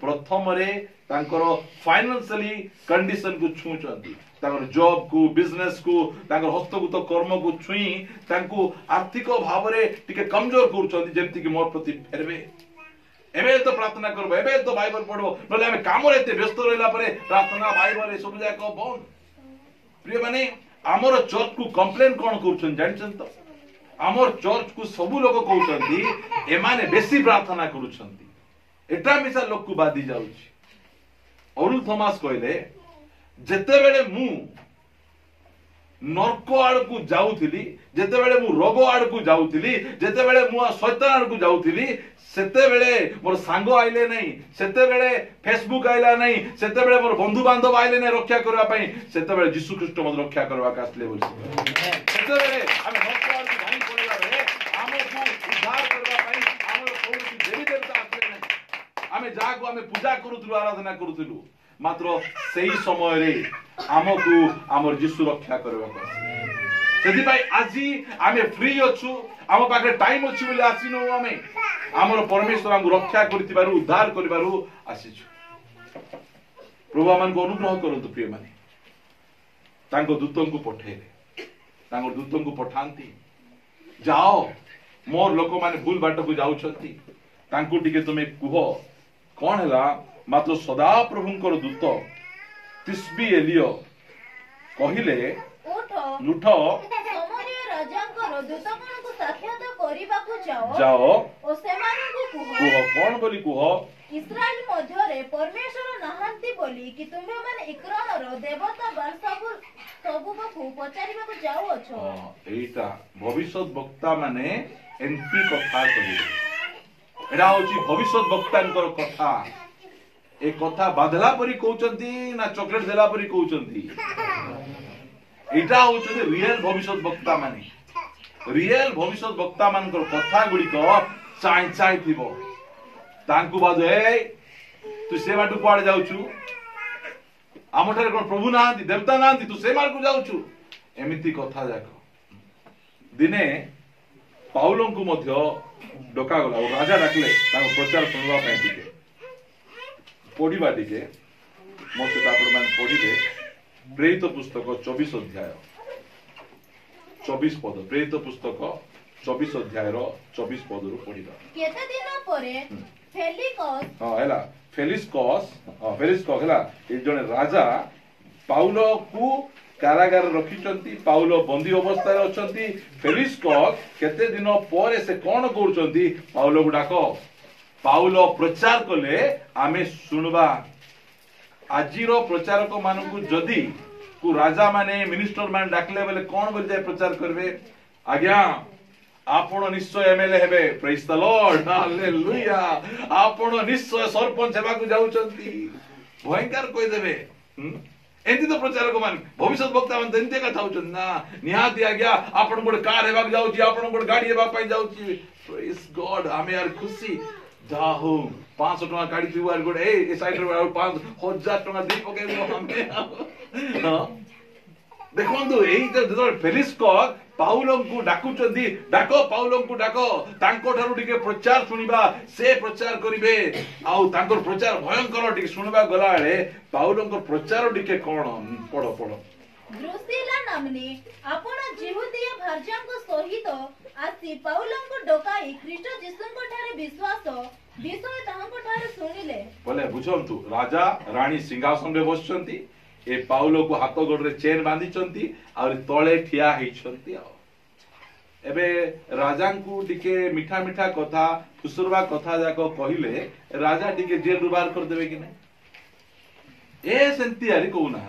प्रथम रे तांकर फाइनेंशियली कंडीशन को छुचंती तांकर जॉब को बिजनेस को तांकर हस्तगत कर्म को छुई तांको आर्थिक भाव रे टिके कमजोर करूछंती जेंति कि मोर प्रति फेरबे एबे तो प्रार्थना करबो एबे तो बाइबल पढ़बो नले हम काम रे एते व्यस्त रहला परे प्रार्थना बाइबल सब जाय को बंद प्रिय माने हमर चर्च को कंप्लेन कोन करूछन जानिछन तो हमर चर्च को सब लोग कहउछंती एमाने बेसी प्रार्थना करूछंती एटा मिसा लोक को बादी जाउछि अरुल थॉमस कहले जेते बेले मु नरक आड़ को जाउथिली जेते बेले मु रोग आड़ को जाउथिली जेते बेले मु शैतान आड़ को जाउथिली सेते बेले मोर सांग आइले नहीं सेते बेले फेसबुक आइला नहीं सेते बेले मोर बंधु बांधव आइले नहीं रक्षा करबा पई सेते बेले यीशु ख्रीष्ट मत रक्षा करबा कासले बोल सेते बेले हम नरक आड़ को भाई पड़ेला बेले हमको उद्धार करबा पई हमर कोन देवी देवता आसले नहीं आमे जाको आमे पूजा करूथलु आराधना करूथलु मात्र सेही समय रे हमको हमर यीशु रक्षा करबा सेति भाई आजी आमे फ्री अछु हम पाखे टाइम अछि बोले आसिनो आमे हमर परमेश्वर हमको रक्षा करतिबारु उद्धार करिबारु आसीछु प्रभु हमन को अनुग्रह करंतु प्रिय माने तांको दूतन को पठेले तांको दूतन को पठांती जाओ मोर लोक माने भूल बाट को जाउछंती तांको टिके तुमे कुह कोन हला मात्र सदा प्रभुंकर दूत तिस्बी एलियो कहिले लुठ समरिय राजांकर दूतगणକୁ ସାକ୍ଷାତ କରିବାକୁ जाओ ଓ ସେମାନଙ୍କୁ କୁହ कोन बोली कुह ଇସ୍ରାଏଲ ମଧ୍ୟରେ ପରମେଶ୍ୱର ନାହାନ୍ତି ବୋଲି କି ତୁମେମାନେ ଇକ୍ରାନର ଦେବତା ସବୁକୁ ପଚାରିବାକୁ ଯାଉଅଛ ଏଇଟା ଭବିଷ୍ୟତ ବକ୍ତା ମାନେ ଏମପି କଥା କହିବେ एरा होची भविष्यत वक्तांकर कथा ए कथा बाधला परी कहउचंती ना चॉकलेट देला परी कहउचंती एटा होची रियल भविष्यत वक्ता माने रियल भविष्यत वक्ता मानकर कथा गुडी को चाय चाय थिबो तांकु बादे तू से बाटू पड़ जाउछु आमठारे कोन प्रभु नांती देवता नांती तू से मार को जाउछु एमिति कथा जाको दिने पाउलों को मध्य डका गला और राजा डाकले ताको प्रचार सुनवा पय टिके पढिबा टिके मोसे तापर मान पढिबे प्रेरित पुस्तक 24 अध्याय 24 पद प्रेरित पुस्तक 24 अध्याय रो 24 पद रो पढिबा केते दिन परे फेलिकस हला फेलिस्कस हला ए जने राजा पाउलो को कारागार रखिचंती पाउलो बंदी अवस्था रे अछंती फेलिस्कस केते दिन परे से कोन करूचंती पाउलो को डाको पाउलो प्रचार कले आमे सुनबा आजिरो प्रचारक मानकु जदी को राजा माने मिनिस्टर मान डाकले बेले कोन बोल जाय प्रचार करबे आज्ञा आपण निश्चय एमएलए हेबे प्रेज द लॉर्ड हालेलुया आपण निश्चय सरपंच हेबा को जाउचंती भयंकर कहि देबे एंती तो प्रचारक मान भविष्य वक्ता मान एंती का थाउचन ना निहाती आज्ञा आपण गोड कार हेबा जाउची आपण गोड गाड़ी हेबा पई जाउची प्रेज गॉड आमे यार खुशी जाहु 500 टका गाड़ी थिवार गोड ए साइड रे 5000 टका दे पके हमें हां देखंतु एई जे फेलिस्कस पाउलों को डाकुचंदी डाको पाउलों को डाको तांको ठारू टिके प्रचार सुनिबा से प्रचार करिवे आउ तांकर प्रचार भयंकर टिके सुनिबा गलाळे पाउलों को प्रचार टिके कोन पढो पढो द्रुसिला नामनी आपण जिहुदीय भार्जांको सहित आसी पाउलों को डकाई ख्रीष्ट जीसुंको ठारे विश्वास विषय तांको ठारे सुनिले बोले बुझंतु राजा रानी सिंहासन रे बसचंती ए पाउलो को हाथ गोड़ रे चेन बांधिचंती और तळे ठिया हेचंती एबे राजा को टिके मीठा मीठा कथा फुसुरवा कथा जाको कहिले राजा टिके जेल रु बाहर कर देबे कि नै ए सेंती आरी को ना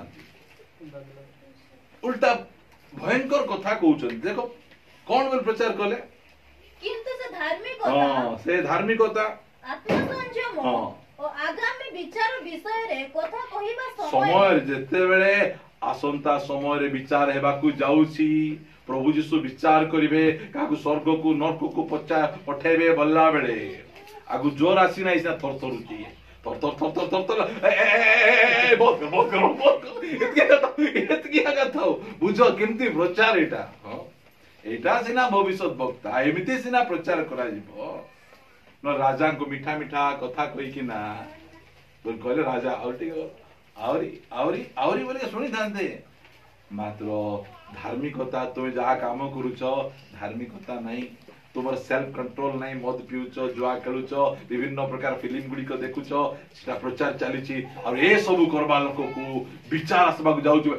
उल्टा भयंकर कथा कहउछन देखो कोन बोल प्रचार कले किंतु से धार्मिकता हां से धार्मिकता आत्मसंयम ओ आगामी विचार विषय रे कथा कहिबा समय जेते बेले आसंता समय रे विचार हेबा को जाउची प्रभु यीशु विचार करिवे काकू स्वर्ग को नरक को पठेबे बल्ला बेले आगु जोर आसी नै से थर थरुची थर थर थर थर थर ए बहुत କଥା ବୁଝ କେମିତି ପ୍ରଚାର ଏଇଟା। ଏଇଟା ସିନା ଭବିଷ୍ୟତ ବକ୍ତା, ଏମିତି ସିନା ପ୍ରଚାର କରାଯିବ। ରାଜାଙ୍କୁ ମିଠା ମିଠା କଥା କହିକିନା କହିଲେ ରାଜା ଆଉ ଟିକେ ଆହୁରି ଆହୁରି ଆହୁରି ବୋଲି ଶୁଣିଥାନ୍ତେ। ମାତ୍ର ଧାର୍ମିକତା, ତୁମେ ଯାହା କାମ କରୁଛ ଧାର୍ମିକତା ନାହିଁ, ତୁମର ସେଲ୍ଫ କଣ୍ଟ୍ରୋଲ ନାହିଁ, ମଦ ପିଉଛ, ଜୁଆ ଖେଳୁଛ, ବିଭିନ୍ନ ପ୍ରକାର ଫିଲ୍ମ ଗୁଡିକ ଦେଖୁଛ, ସେଟା ପ୍ରଚାର ଚାଲିଛି। ଆଉ ଏ ସବୁ କରବା ଲୋକକୁ ବିଚାର ଆସିବାକୁ ଯାଉଛି।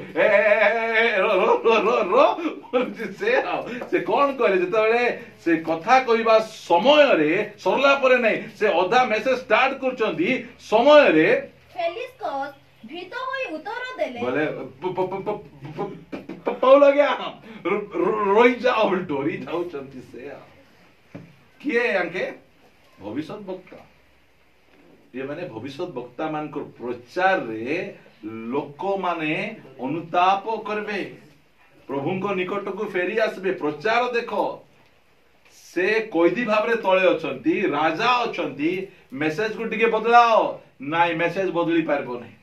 ସେ କଣ କରେ, ଯେତେବେଳେ ସେ କଥା କହିବା ସମୟରେ ସରିଲା ପରେ ନାହିଁ, ସେ ଅଧା ମେସେଜ ଷ୍ଟାର୍ଟ କରୁଛନ୍ତି ସମୟରେ ଫେଲିକ୍ସ ଭୀତ ହୋଇ ଉତ୍ତର ଦେଲେ, ବୋଲେ ପାଉଲ ଆଜ୍ଞା ରହିଯାଅ, ଡରି ଯାଉଛନ୍ତି। ସେ କିଏ ଆଙ୍କେ ଭବିଷ୍ୟତ ବକ୍ତା। ମାନେ ଭବିଷ୍ୟତ ବକ୍ତା ମାନଙ୍କ ପ୍ରଚାରରେ ଲୋକମାନେ ଅନୁତାପ କରିବେ, ପ୍ରଭୁଙ୍କ ନିକଟକୁ ଫେରି ଆସିବେ। ପ୍ରଚାର ଦେଖ, ସେ କଏଦୀ ଭାବରେ ତଳେ ଅଛନ୍ତି, ରାଜା ଅଛନ୍ତି, ମେସେଜ କୁ ଟିକେ ବଦଳାଅ, ନାଇଁ ମେସେଜ ବଦଳି ପାରିବ ନାହିଁ।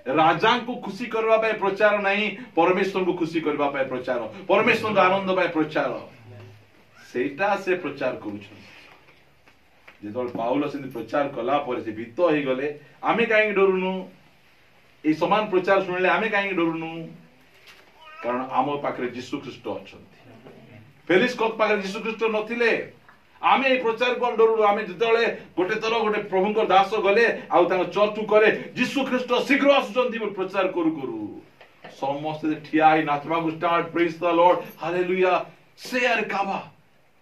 ରାଜାଙ୍କୁ ଖୁସି କରିବା ପାଇଁ ପ୍ରଚାର ନାହିଁ, ପରମେଶ୍ୱରଙ୍କୁ ଖୁସି କରିବା ପାଇଁ ପ୍ରଚାର, ପରମେଶ୍ୱରଙ୍କ ଆନନ୍ଦ ପାଇଁ ପ୍ରଚାର, ସେଇଟା ସେ ପ୍ରଚାର କରୁଛନ୍ତି। ଯେତେବେଳେ ପାଉଲ ସେମିତି ପ୍ରଚାର କଲା ପରେ ସେ ଭୀତ ହେଇଗଲେ। ଆମେ କାହିଁକି ଡରୁନୁ? এই ସମାନ ପ୍ରଚାର ଶୁଣିଲେ ଆମେ କାହିଁକି ଡରୁନୁ? କାରଣ ଆମ ପାଖରେ ଯୀଶୁ ଖ୍ରୀଷ୍ଟ ଅଛନ୍ତି। ଫେଲିକ୍ସ ପାଖରେ ଯୀଶୁ ଖ୍ରୀଷ୍ଟ ନଥିଲେ ଆମେ এই ପ୍ରଚାର କଣ ଡରୁନୁ? ଆମେ ଯେତେବେଳେ ଗୋଟେ ଥର ଗୋଟେ ପ୍ରଭୁଙ୍କ ଦାସ ଗଲେ ଆଉ ତାଙ୍କ ଚର୍ଚ୍ଚକୁ କଲେ ଯୀଶୁ ଖ୍ରୀଷ୍ଟ ଶୀଘ୍ର ଆସୁଛନ୍ତି ବୋଲି ପ୍ରଚାର କରୁ କରୁ ସମସ୍ତେ ଠିଆ ହେଇ ନାଚବାକୁ ଷ୍ଟାର୍ଟ, ପ୍ରେଜ୍ ଦ ଲର୍ଡ, ହାଲେଲୁୟା। ସେ ଆରେ କାବା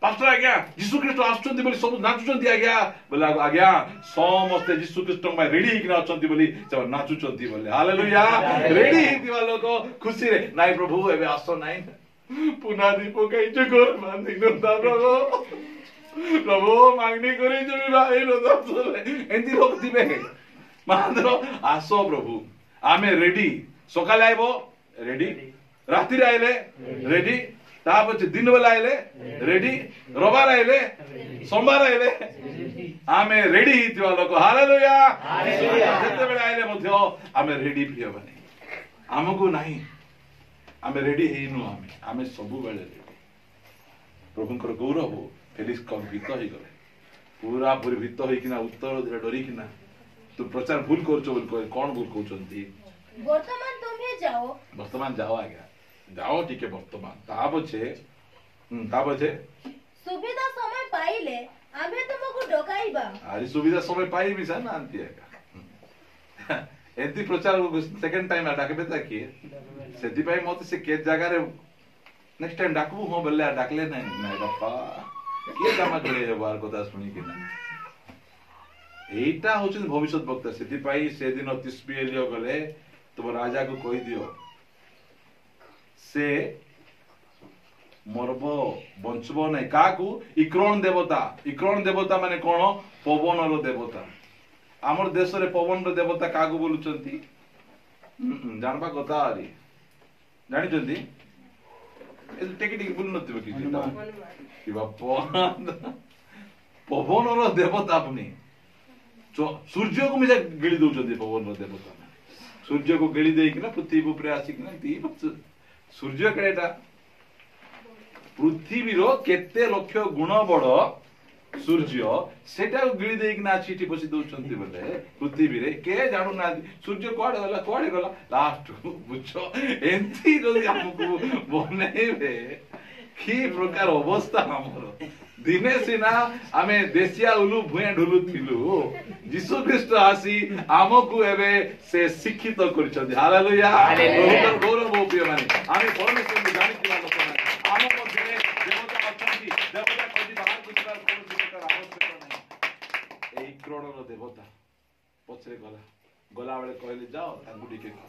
ପାଷ୍ଟର ଆଜ୍ଞା ଯୀଶୁ ଖ୍ରୀଷ୍ଟ ଆସୁଛନ୍ତି ବୋଲି ସବୁ ନାଚୁଛନ୍ତି ଆଜ୍ଞା ବୋଲେ, ଆଜ୍ଞା ସମସ୍ତେ ଯୀଶୁ ଖ୍ରୀଷ୍ଟଙ୍କ ପାଇଁ ରେଡି ହେଇକିନା ଅଛନ୍ତି ବୋଲି ସେମାନେ ନାଚୁଛନ୍ତି ବୋଲି, ହାଲେଲୁୟା। ରେଡି ହେଇଥିବା ଲୋକ ଖୁସିରେ, ନାଇଁ ପ୍ରଭୁ ଏବେ ଆସ, ନାଇଁ ପୁନାଦି ପକାଇଛୁ ଘର ବାନ୍ଧି ପ୍ରଭୁ ମାଗଣି କରିଛୁ ଏମିତି ଲୋକ ଥିବେ। ମାତ୍ର ଆସ ପ୍ରଭୁ, ଆମେ ରେଡି। ସକାଳେ ଆଇବ ରେଡି, ରାତିରେ ଆଇଲେ ରେଡି, ତାପରେ ଦିନ ବେলা ଆଇଲେ ରେଡି, ରବିବାର ଆଇଲେ, ସୋମବାର ଆଇଲେ, ଆମେ ରେଡି ହେଇଥିବା ଲୋକ, ହାଲେଲୁୟା। ଯେତେବେଳେ ଆଇଲେ ମଧ୍ୟ ଆମେ ରେଡି ପ୍ରିୟ ମାନେ, ଆମକୁ ନାହିଁ ଆମେ ରେଡି ହେଇନୁ, ଆମେ ସବୁବେଳେ ରେଡି। ପ୍ରଭୁଙ୍କର ଗୌରବ। ଫେଲିକ୍ସ ଭୀତ ହେଇଗଲେ, ପୁରା ପୁରି ଭୀତ ହେଇକିନା ଉତ୍ତର ଡରିକିନା, ତୁ ପ୍ରଚାର ଭୁଲ କରୁଛ ବୋଲି କହେ। କଣ ଭୁଲ କହୁଛନ୍ତି? ବର୍ତ୍ତମାନ ତୁମେ ଯାଅ, ବର୍ତ୍ତମାନ ଯାଅ ଆଜ୍ଞା, ଯାଅ ଟିକେ ବର୍ତ୍ତମାନ, ତା ପଛେ ସୁବିଧା ସମୟ ପାଇଲେ ଆମେ ତୁମକୁ ଡକାଇବା। ଆଜି ସୁବିଧା ସମୟ ପାଇବି ସାର୍ ନାହାନ୍ତି ଆଜ୍ଞା। ଏମିତି ପ୍ରଚାର ସେକେଣ୍ଡ ଟାଇମ ଡାକିବେ ତା କିଏ? ସେଥିପାଇଁ ମତେ ସେ କେ ଜାଗାରେ ନେକ୍ସଟ ଟାଇମ ଡାକବୁ, ହଁ ବୋଲେ ଡାକଲେ ନାଇଁ ନାଇଁ ବାପା କିଏ ଜମା ଯୋଡେଇ ହେବ ଆର କଥା ଶୁଣିକିନା। এইটা হচ্ছেন ভবিষ্যৎ বক্তা। ସେଥିପାଇଁ ସେଦିନ ତିସ୍ବି ଏଲିୟ ଗଲେ, ତୁମ ରାଜାକୁ କହିଦିଅ ସେ ମରବ ବଞ୍ଚବ ନାହିଁ। କାହାକୁ? ଇକ୍ରୋନ ଦେବତା। ଇକ୍ରୋନ ଦେବତା ମାନେ କଣ? ପବନର ଦେବତା। ଆମର ଦେଶରେ ପବନର ଦେବତା କାହାକୁ ବୋଲୁଛନ୍ତି? ଜାଣବା କଥା ଆରି ଜାଣିଛନ୍ତି? ଟିକେ ଟିକେ ବୁଲୁ ନଥିବ କିଛି ପବନର ଦେବତା ପୁଣି ସୂର୍ଯ୍ୟକୁ ମିଶା ଗିଳି ଦଉଛନ୍ତି। ପବନର ଦେବତା ସୂର୍ଯ୍ୟକୁ ଗିଳି ଦେଇକିନା ପୃଥିବୀ ଉପରେ ଆସିକିନା ସୂର୍ଯ୍ୟ କେଟା ପୃଥିବୀର କେତେ ଲକ୍ଷ ଗୁଣ ବଡ ସୂର୍ଯ୍ୟ, ସେଟାକୁ ଗିଳି ଦେଇକିନା ଆସିଠି ବସି ଦଉଛନ୍ତି ବୋଲେ ପୃଥିବୀରେ। କେ ଜାଣୁନାହାନ୍ତି ସୂର୍ଯ୍ୟ କୁଆଡେ ଗଲା କୁଆଡେ ଗଲା। ଲାଷ୍ଟକୁ ବୁଝ ଏମିତି ଯଦି ଆମକୁ ବନେଇବେ, କି ପ୍ରକାର ଅବସ୍ଥା ଆମର। ଦିନେ ସିନା ଆମେ ଦେଶିଆ ଉଲୁ ଭୁଏଁ ଢୁଲୁଥିଲୁ, ଯୀଶୁ ଖ୍ରୀଷ୍ଟ ଆସି ଆମକୁ ଏବେ ସେ ଶିକ୍ଷିତ କରିଛନ୍ତି। ହାଲେଲୁୟା। ପ୍ରଭୁଙ୍କର ଗୌରବ ପ୍ରିୟ ମାନେ, ଆମେ ପରମେଶ୍ୱରଙ୍କୁ ଜାଣିଥିବା ଲୋକମାନେ, ଆମ ମଧ୍ୟରେ ଦେବତା ଅଛନ୍ତି। ଦେବତା କହି ବାହାରକୁ ଯିବାର କୌଣସି ପ୍ରକାର ଆବଶ୍ୟକ ନାହିଁ। ଏହି କ୍ରୋଣର ଦେବତା ପଛରେ ଗଲାବେଳେ କହିଲେ ଯାଅ ତାଙ୍କୁ ଟିକେ କହ।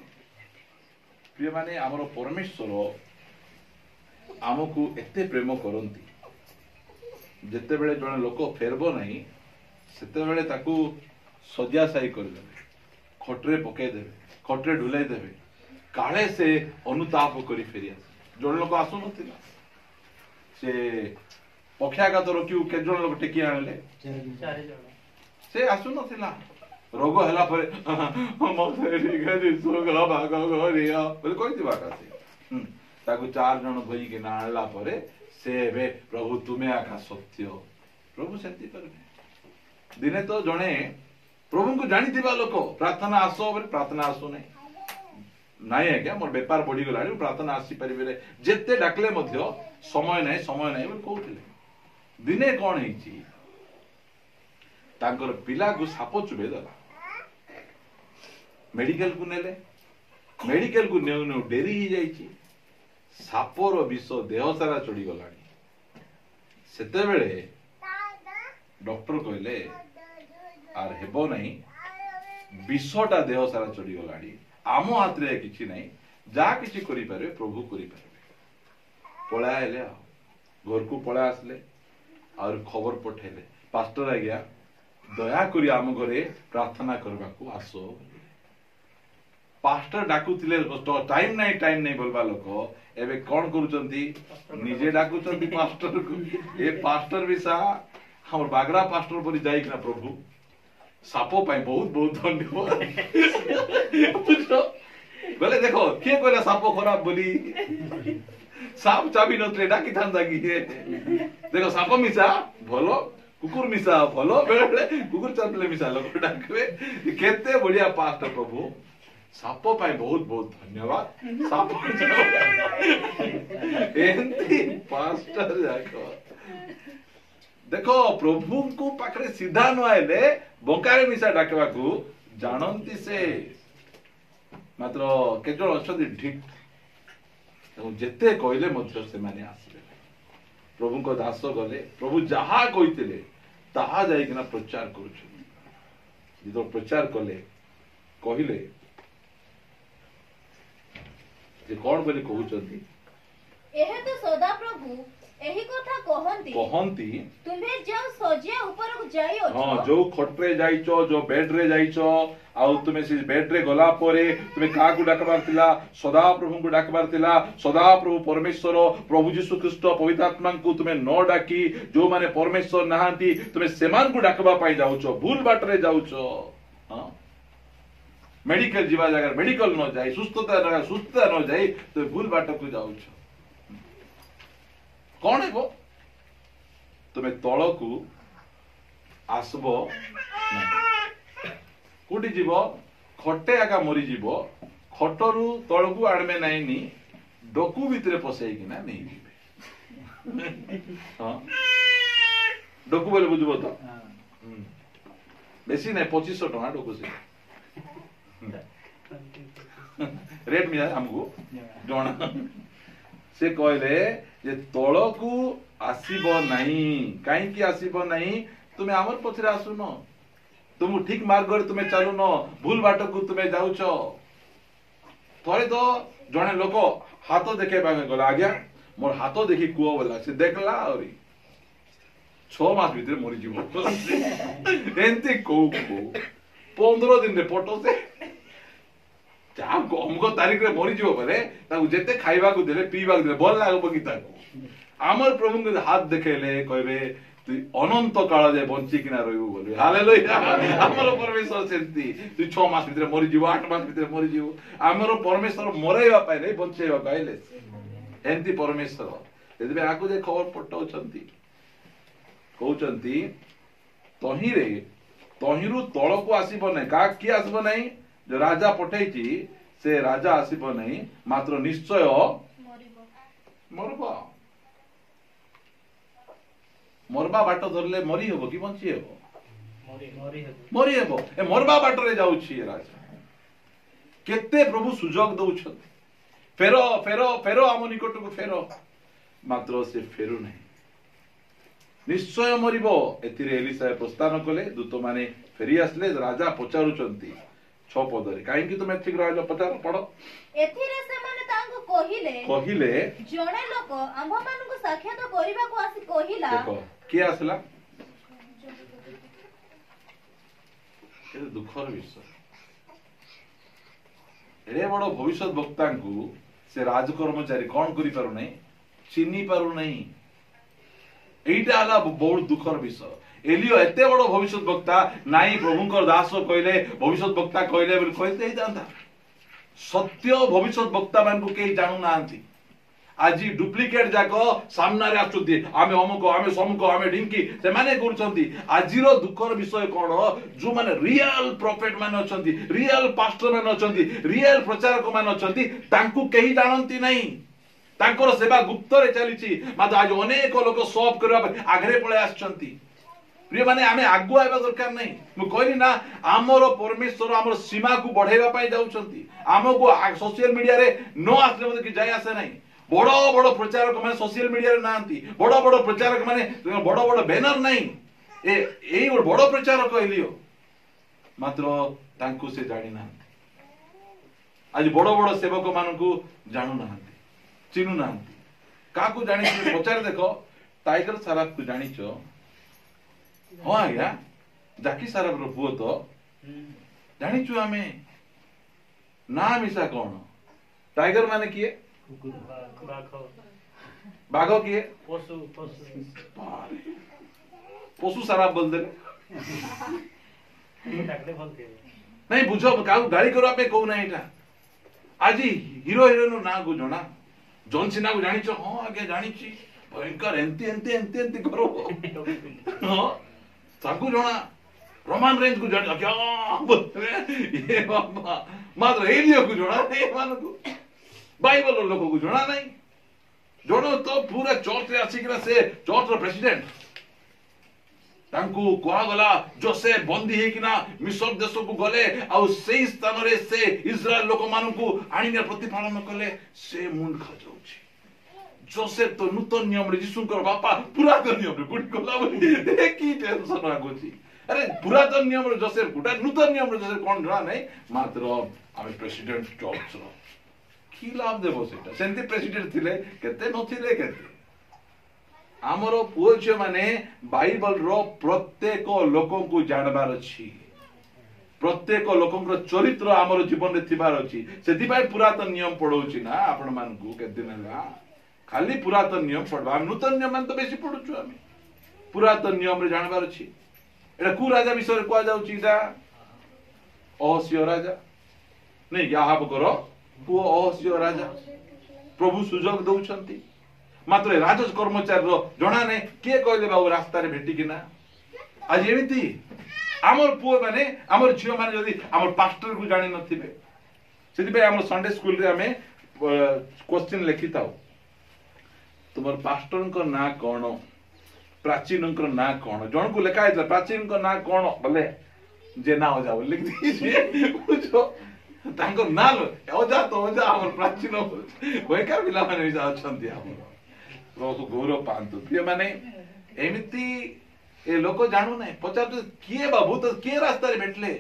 ପ୍ରିୟ ମାନେ, ଆମର ପରମେଶ୍ୱର ଆମକୁ ଏତେ ପ୍ରେମ କରନ୍ତି, ଯେତେବେଳେ ଜଣେ ଲୋକ ଫେରବ ନାହିଁ ସେତେବେଳେ ତାକୁ ଶଯ୍ୟାଶାୟୀ କରିଦେବେ, ଖଟରେ ପକେଇଦେବେ, ଖଟରେ ଢୁଲେଇ ଦେବେ, କାଳେ ସେ ଅନୁତାପ କରି ଫେରିଆସେ। ଜଣେ ଲୋକ ଆସୁନଥିଲା, ସେ ପକ୍ଷାଘାତ ରୋକିବୁ କେତେ ଜଣ ଲୋକ ଟେକି ଆଣିଲେ, ସେ ଆସୁନଥିଲା। ରୋଗ ହେଲା ପରେ ମତେ ଟିକେ ସୁଖ ଭାଗ କରିଆ ବୋଲି କହିଥିବା କା ସେ ତାକୁ 4 ଜଣ ଧୋଇକିନା ଆଣିଲା ପରେ ସେ ଏବେ ପ୍ରଭୁ ତୁମେ ଆକା ସତ୍ୟ ପ୍ରଭୁ ସେମିତି କରିବେ। ଦିନେ ତ ଜଣେ ପ୍ରଭୁଙ୍କୁ ଜାଣିଥିବା ଲୋକ ପ୍ରାର୍ଥନା ଆସ ବୋଲି ପ୍ରାର୍ଥନା ଆସୁନାହିଁ ନାଇଁ ଆଜ୍ଞା ମୋର ବେପାର ବଢିଗଲାଣି ପ୍ରାର୍ଥନା ଆସିପାରିବେ ଯେତେ ଡାକିଲେ ମଧ୍ୟ ସମୟ ନାହିଁ ବୋଲି କହୁଥିଲେ। ଦିନେ କଣ ହେଇଛି ତାଙ୍କର ପିଲାକୁ ସାପ ଚୁବେଇ ଦେଲା ମେଡିକାଲ କୁ ନେଲେ ମେଡିକାଲ କୁ ନେଉ ନେଉ ଡେରି ହେଇଯାଇଛି ସାପର ବିଷ ଦେହ ସାରା ଚଢିଗଲାଣି। ସେତେବେଳେ ଡକ୍ଟର କହିଲେ ଆର ହେବ ନାହିଁ ବିଷଟା ଦେହ ସାରା ଚଢିଗଲାଣି ଆମ ହାତରେ କିଛି ନାହିଁ ଯାହା କିଛି କରିପାରିବେ ପ୍ରଭୁ କରିପାରିବେ। ପଳା ହେଲେ ଆଉ ଘରକୁ ପଳା ଆସିଲେ ଆଉ ଖବର ପଠେଇଲେ ପାଷ୍ଟର ଆଜ୍ଞା ଦୟାକରି ଆମ ଘରେ ପ୍ରାର୍ଥନା କରିବାକୁ ଆସ। ପାଷ୍ଟର ଡାକୁଥିଲେ ଟାଇମ ନାହିଁ ବୋଲବା ଲୋକ ଏବେ କଣ କରୁଛନ୍ତି ନିଜେ ଡାକୁଛନ୍ତି ପାଷ୍ଟରକୁ। ଏ ପାଷ୍ଟର ବି ଆମର ବାଗଡା ପାଷ୍ଟର ବୋଲି ଯାଇକିନା ପ୍ରଭୁ ସାପ ପାଇଁ ବହୁତ ବହୁତ ଧନ୍ୟବାଦ ବୋଲେ ଦେଖ କିଏ କହିଲା ସାପ ଖରାପ ବୋଲି ସାପ ଚାବି ନଥିଲେ ଡାକିଥାନ୍ତା କି ଦେଖ ସାପ ମିଶା ଭଲ କୁକୁର ମିଶା ଭଲ ବେଳେ ବେଳେ କୁକୁର ଚାପିଲେ ମିଶା ଲୋକ ଡାକିବେ କେତେ ବଢିଆ ପାଷ୍ଟର ପ୍ରଭୁ ସାପ ପାଇଁ ବହୁତ ବହୁତ ଧନ୍ୟବାଦ ସାପ ଏମିତି ପାଷ୍ଟର ଯାକ ଦେଖ ପ୍ରଭୁଙ୍କୁ ପାଖରେ ସିଧା ନ ଆଇଲେ ବଙ୍କାରେ ମିଶା ଡାକିବାକୁ ଜାଣନ୍ତି ସେ ମାତ୍ର କେତେ ଜଣ ଅଛନ୍ତି ଠିକ ଏବଂ ଯେତେ କହିଲେ ମଧ୍ୟ ସେମାନେ ଆସିବେ। ପ୍ରଭୁଙ୍କ ଦାସ ଗଲେ ପ୍ରଭୁ ଯାହା କହିଥିଲେ ତାହା ଯାଇକିନା ପ୍ରଚାର କରୁଛନ୍ତି। ଯେତେବେଳେ ପ୍ରଚାର କଲେ କହିଲେ ଯେ କଣ ବୋଲି କହୁଛନ୍ତି ଏହେତୁ ସଦାପ୍ରଭୁ ଏହି କଥା କହନ୍ତି ତୁମେ ଯେଉଁ ଶଯ୍ୟା ଉପରକୁ ଯାଇଅଛ ଯୋଉ ଖଟରେ ଯାଇଛ ଯୋଉ ବେଡରେ ଯାଇଛ ଆଉ ତୁମେ ସେ ବେଡରେ ଗଲା ପରେ ତୁମେ କାହାକୁ ଡାକବାର ଥିଲା ସଦାପ୍ରଭୁଙ୍କୁ ଡାକବାର ଥିଲା। ସଦାପ୍ରଭୁ ପରମେଶ୍ୱର ପ୍ରଭୁ ଯୀଶୁ ଖ୍ରୀଷ୍ଟ ପବିତ୍ର ଆତ୍ମାଙ୍କୁ ତୁମେ ନ ଡାକି ଯୋଉମାନେ ପରମେଶ୍ୱର ନାହାନ୍ତି ତୁମେ ସେମାନଙ୍କୁ ଡାକବା ପାଇଁ ଯାଉଛ ଭୁଲ ବାଟରେ ଯାଉଛ। ମେଡିକାଲ ଯିବା ଜାଗାରେ ମେଡିକାଲ ନ ଯାଇ ସୁସ୍ଥତା ନ ଯାଇ ତୁମେ ଭୁଲ ବାଟକୁ ଯାଉଛ। କଣ ହେବ ତୁମେ ତଳକୁ ଆସବ କୋଉଠି ଯିବ ଖଟେ ଆକା ମରିଯିବ ଖଟରୁ ତଳକୁ ଆଣବେ ନାହିଁ ଡକୁ ଭିତରେ ପଶେଇକିନା ନେଇଯିବେ। ଡକୁ ବୋଲେ ବୁଝିବ ତ ବେଶୀ ନାହିଁ 2500 ଟଙ୍କା ଡକୁ ସେ ରେଟ୍ ମିଳେ ଆମକୁ ଜଣା। ସେ କହିଲେ ଯେ ତଳକୁ ଆସିବ ନାହିଁ କାହିଁକି ଆସିବ ନାହିଁ ତୁମେ ଆମର ପଛରେ ଆସୁନ ତୁମ ଠିକ ମାର୍ଗରେ ତୁମେ ଚାଲୁନ ଭୁଲ ବାଟକୁ ତୁମେ ଯାଉଛ। ଥରେ ତ ଜଣେ ଲୋକ ହାତ ଦେଖେଇବା ଗଲା ଆଜ୍ଞା ମୋର ହାତ ଦେଖି କୁହ ବୋଲା ସେ ଦେଖିଲା ଆହୁରି 6 ମାସ ଭିତରେ ମରିଯିବ ଏମିତି କୋଉ 15 ଦିନରେ ପଟୋ ସେ ଯାହା ଅମୁକ ତାରିଖରେ ମରିଯିବ ବୋଲେ ତାକୁ ଯେତେ ଖାଇବାକୁ ଦେଲେ ପିଇବାକୁ ଦେଲେ ଭଲ ଲାଗିବ କି ତାକୁ। ଆମର ପ୍ରଭୁଙ୍କୁ ହାତ ଦେଖେଇଲେ କହିବେ ତୁ ଅନନ୍ତ କାଳ ଯାଏ ବଞ୍ଚିକିନା ରହିବୁ ବୋଲି ହାଲେଲୁୟା। ଆମର ପରମେଶ୍ୱର ସେମିତି ତୁ 6 ମାସ ଭିତରେ ମରିଯିବ 8 ମାସ ଭିତରେ ମରିଯିବ ଆମର ପରମେଶ୍ୱର ମରେଇବା ପାଇଁ ନାହିଁ ବଞ୍ଚେଇବାକୁ ଆଇଲେ ଏମିତି ପରମେଶ୍ୱର। ସେଥିପାଇଁ ଆକୁ ଯେ ଖବର ପଠାଉଛନ୍ତି କହୁଛନ୍ତି ତହିଁରୁ ତଳକୁ ଆସିବ ନାହିଁ କାହା କିଏ ଆସିବ ନାହିଁ जो राजा पठेची से राजा आसीब नहीं मात्र निश्चय मरबा मरबा बाट धरले मरी हेबो कि बंची हेबो मरी हेबो ए मरबा बाट रे जाउछि राजा केते प्रभु सुजोग दउछत फेरो फेरो फेरो आम निकट को फेरो मात्र से फेरु नहीं निश्चय मरिबो एथिरे एलिसा प्रस्थान कले दूत माने फेरी आसले राजा पचारुचंती 6 पदरे काहेकि तुम ठीक रहलो पचार पढो एथिरे से माने तांको कहिले जणे लोक आम्भ मानको साक्षात करिबा को आसी कहिला देखो के आसला ए दुखर विषय एरे बड़ भविष्य वक्ता को से राजकर्मचारी कौन करि पारु नहीं चिन्नी पारु नहीं एइटा आला बहुत दुखर विषय एलियो एते बड़ भविष्य वक्ता नाई प्रभुंकर दास कहले भविष्य वक्ता कहले बोली कहते ही जाता सत्य भविष्य वक्ता मान को कहीं जानू ना आज डुप्लिकेट जाक सामना रे आछुती आमे अमुक आमे समुक आमे ढिंकी से माने करछंती आजिरो दुखर विषय कोन जो माने रियल प्रॉफिट माने अछंती रियल पास्टर माने अछंती रियल प्रचारक माने अछंती तांकू कहीं जानंती नहीं तांकर सेवा गुप्त रे चलीची मात्र आज अनेक लोक सॉफ करबा आगरे पळे आछंती प्रिय माने आमे आगु आइबा दरकार नहीं मु कहली ना आमर परमेश्वर आमर सीमा को बढ़ाइबा पाई जाउछंती आमको सोशल मीडिया रे नो आसले मते कि जाय आसे नहीं बड़ बड़ प्रचारक माने सोशल मीडिया रे नांती बड़ बड़ प्रचारक माने बड़ बड़ बैनर नहीं ए बड़ प्रचारक एलियो मात्र तांकु से जानि ना आज बड़ बड़ सेवक मानकु जानू ना चिन्हू ना काकू जानि पचारे देखो टाइगर सारा को जानिचो हाँ आज्ञा जाकी सारा पुओ तो जानिचु आमे ना मिसा कौन टाइगर माने किए बाघ किए पशु सारा बोल दे नहीं बुझ का गाड़ी करवा पे कहू ना एटा आज हीरो हिरोइन ना को जना जॉन सिन्हा को जानिचो हां आगे जानिची भयंकर एंती एंती एंती एंती करो हां ताकू जना रोमान रेंज को जान क्या ये बाबा मात्र एलियो को जना ए मानको बाइबल लोक को जना नहीं जोड़ो तो पूरा चर्च रे आसिकरा से चर्च रो प्रेसिडेंट तांकू कोआ गला जोसेफ बंदी हे किना मिस्र देश को गले आ सेही स्थान रे से इस्राएल लोक मानकू आनिने प्रतिपालन कले से मुंड खा जाउची जोसेफ तो नूतन नियम रे यीशुकर बापा पुरातन नियम रे गुड गला बोली देखी टेंशन आगोची अरे पुरातन नियम रे जोसेफ गुटा नूतन नियम रे जोसेफ कोन जणा नहीं मात्र आमे प्रेसिडेंट चर्च रो की लाभ देबो सेटा सेंती प्रेसिडेंट थिले केते नथिले केते आमर पुओ झियो माने बाइबल रो प्रत्येक लोकन को जानबार अछि प्रत्येक लोकन चरित्र आमर जीवन रे थिबार अछि सेति भाई पुरातन नियम पढौछि ना आपण मान को केते नला खाली पुरातन नियम पढबा नूतन नियम मान तो बेसी पढुछु आमे पुरातन नियम रे जानबार अछि एटा को राजा विषय रे कोआ जाउछि ता अहस्य राजा नहीं याहाब करो पुओ अहस्य राजा प्रभु सुजोग दउछंती मात्र राजस कर्मचारी रो जणा नै के कहले बाबू रास्ता रे भेटी किना आज एमिति हमर पुओ माने हमर झियो माने जदी हमर पास्टर को जानि नथिबे सेति पे हमर संडे स्कूल रे हमें क्वेश्चन लिखिताओ तुमर पास्टर को ना कोन प्राचीन को ना कोन जण को लिखा है प्राचीन को ना कोन बोले जे ना हो जाओ लिख दीजिए बुझो तांको ना लो ओजा तो ओजा हमर प्राचीन होयकार बिला माने जा अछंती हमर बहुत गौरव पांतु प्रिय माने एमिति ए लोक जानू नै पचार किए बाबू तो के रास्ता रे भेटले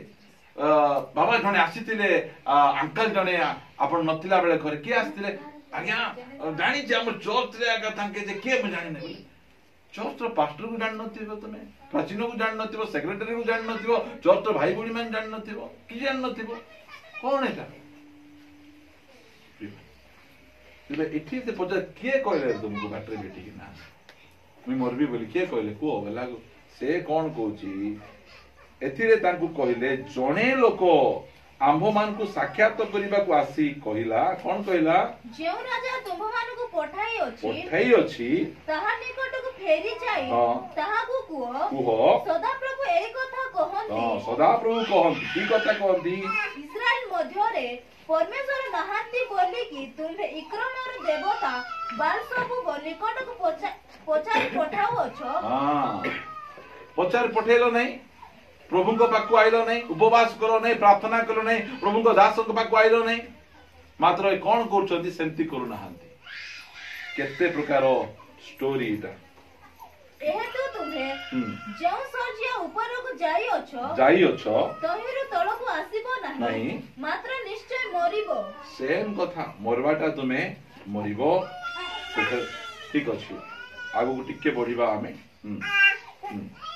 बाबा जने आसीतिले अंकल जने आपण नथिला बेले घर के आसीतिले आज्ञा जानि जे हम चर्च रे आगा तांके जे के जानि नै चर्च रो पास्टर को जान नथिबो तमे प्राचीन को जान नथिबो सेक्रेटरी को जान नथिबो चर्च रो भाई बुढ़ी मान जान नथिबो कि जान नथिबो कोन एटा तेबे एठी से पचा के कहले तुमको बाटरे बेटी कि ना मी मोरबी बोली के कहले को होला से कोन कहूची एथिरे तांकू कहले जणे लोक आंभ मान को साक्षात करिबा को आसी कहिला कोन कहिला जेउ राजा तुम मान को पठाई अछि ताहा निकट को फेरी जाई ताहा को कुहो सदा प्रभु एई कथा कहंती हां सदा प्रभु कहंती की कथा कहंती इस्राएल मध्य रे परमेश्वर नहांती बोली कि तुम्हे इक्रमर देवता बाल सब निकट को पचार पठाओ अछो हां पचार पठेलो नहीं प्रभु को पाकु आइलो नहीं उपवास करो नहीं प्रार्थना करो नहीं प्रभु को दास को पाकु आइलो नहीं मात्र कोन करछंती सेंती करू नहांती केते प्रकार स्टोरी इटा एहेतु तुम्हे जो सर्जिया ऊपर को जाई अछो तहिरु तळ को आसीबो नाही मात्र निश्चय मरिबो सेम कथा मरवाटा तुमे मरिबो ठीक अछि आगु को टिके बढ़िबा हमें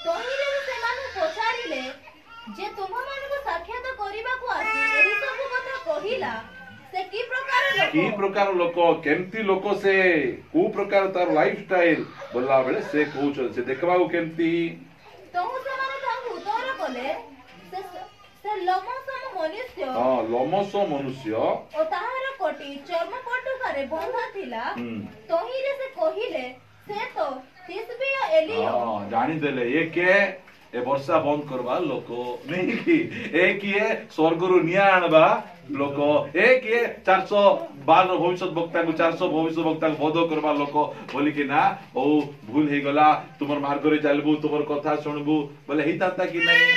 तहिरु से मानु पछारिले जे तुम मान को साक्षात करिबा को आसी एही सब कथा कहिला से की प्रकार लोक केमती लोक से को प्रकार तार लाइफ स्टाइल बोला बेले से कहउछ से देखबा को केमती ମନୁଷ୍ୟ ଓ ତାହାର କୋଟି ଚର୍ମ ପଟୁକାରେ ବନ୍ଧା ଥିଲା ତହିଁରେ ସେ କହିଲେ ସେ ତ ତିସବୀୟ ଏଲିୟ ଜାଣିଦେଲେ ଏ କିଏ ए वर्षा बंद करवा लोक नहीं कि ए किए स्वर्गरु निया आनबा लोक ए किए 412 भविष्य वक्ता को 400 भविष्य वक्ता को बोध करवा लोक बोली कि ना ओ भूल हे गला तुमर मार्ग रे चलबू तुमर कथा सुनबू बोले हेई तांता कि नहीं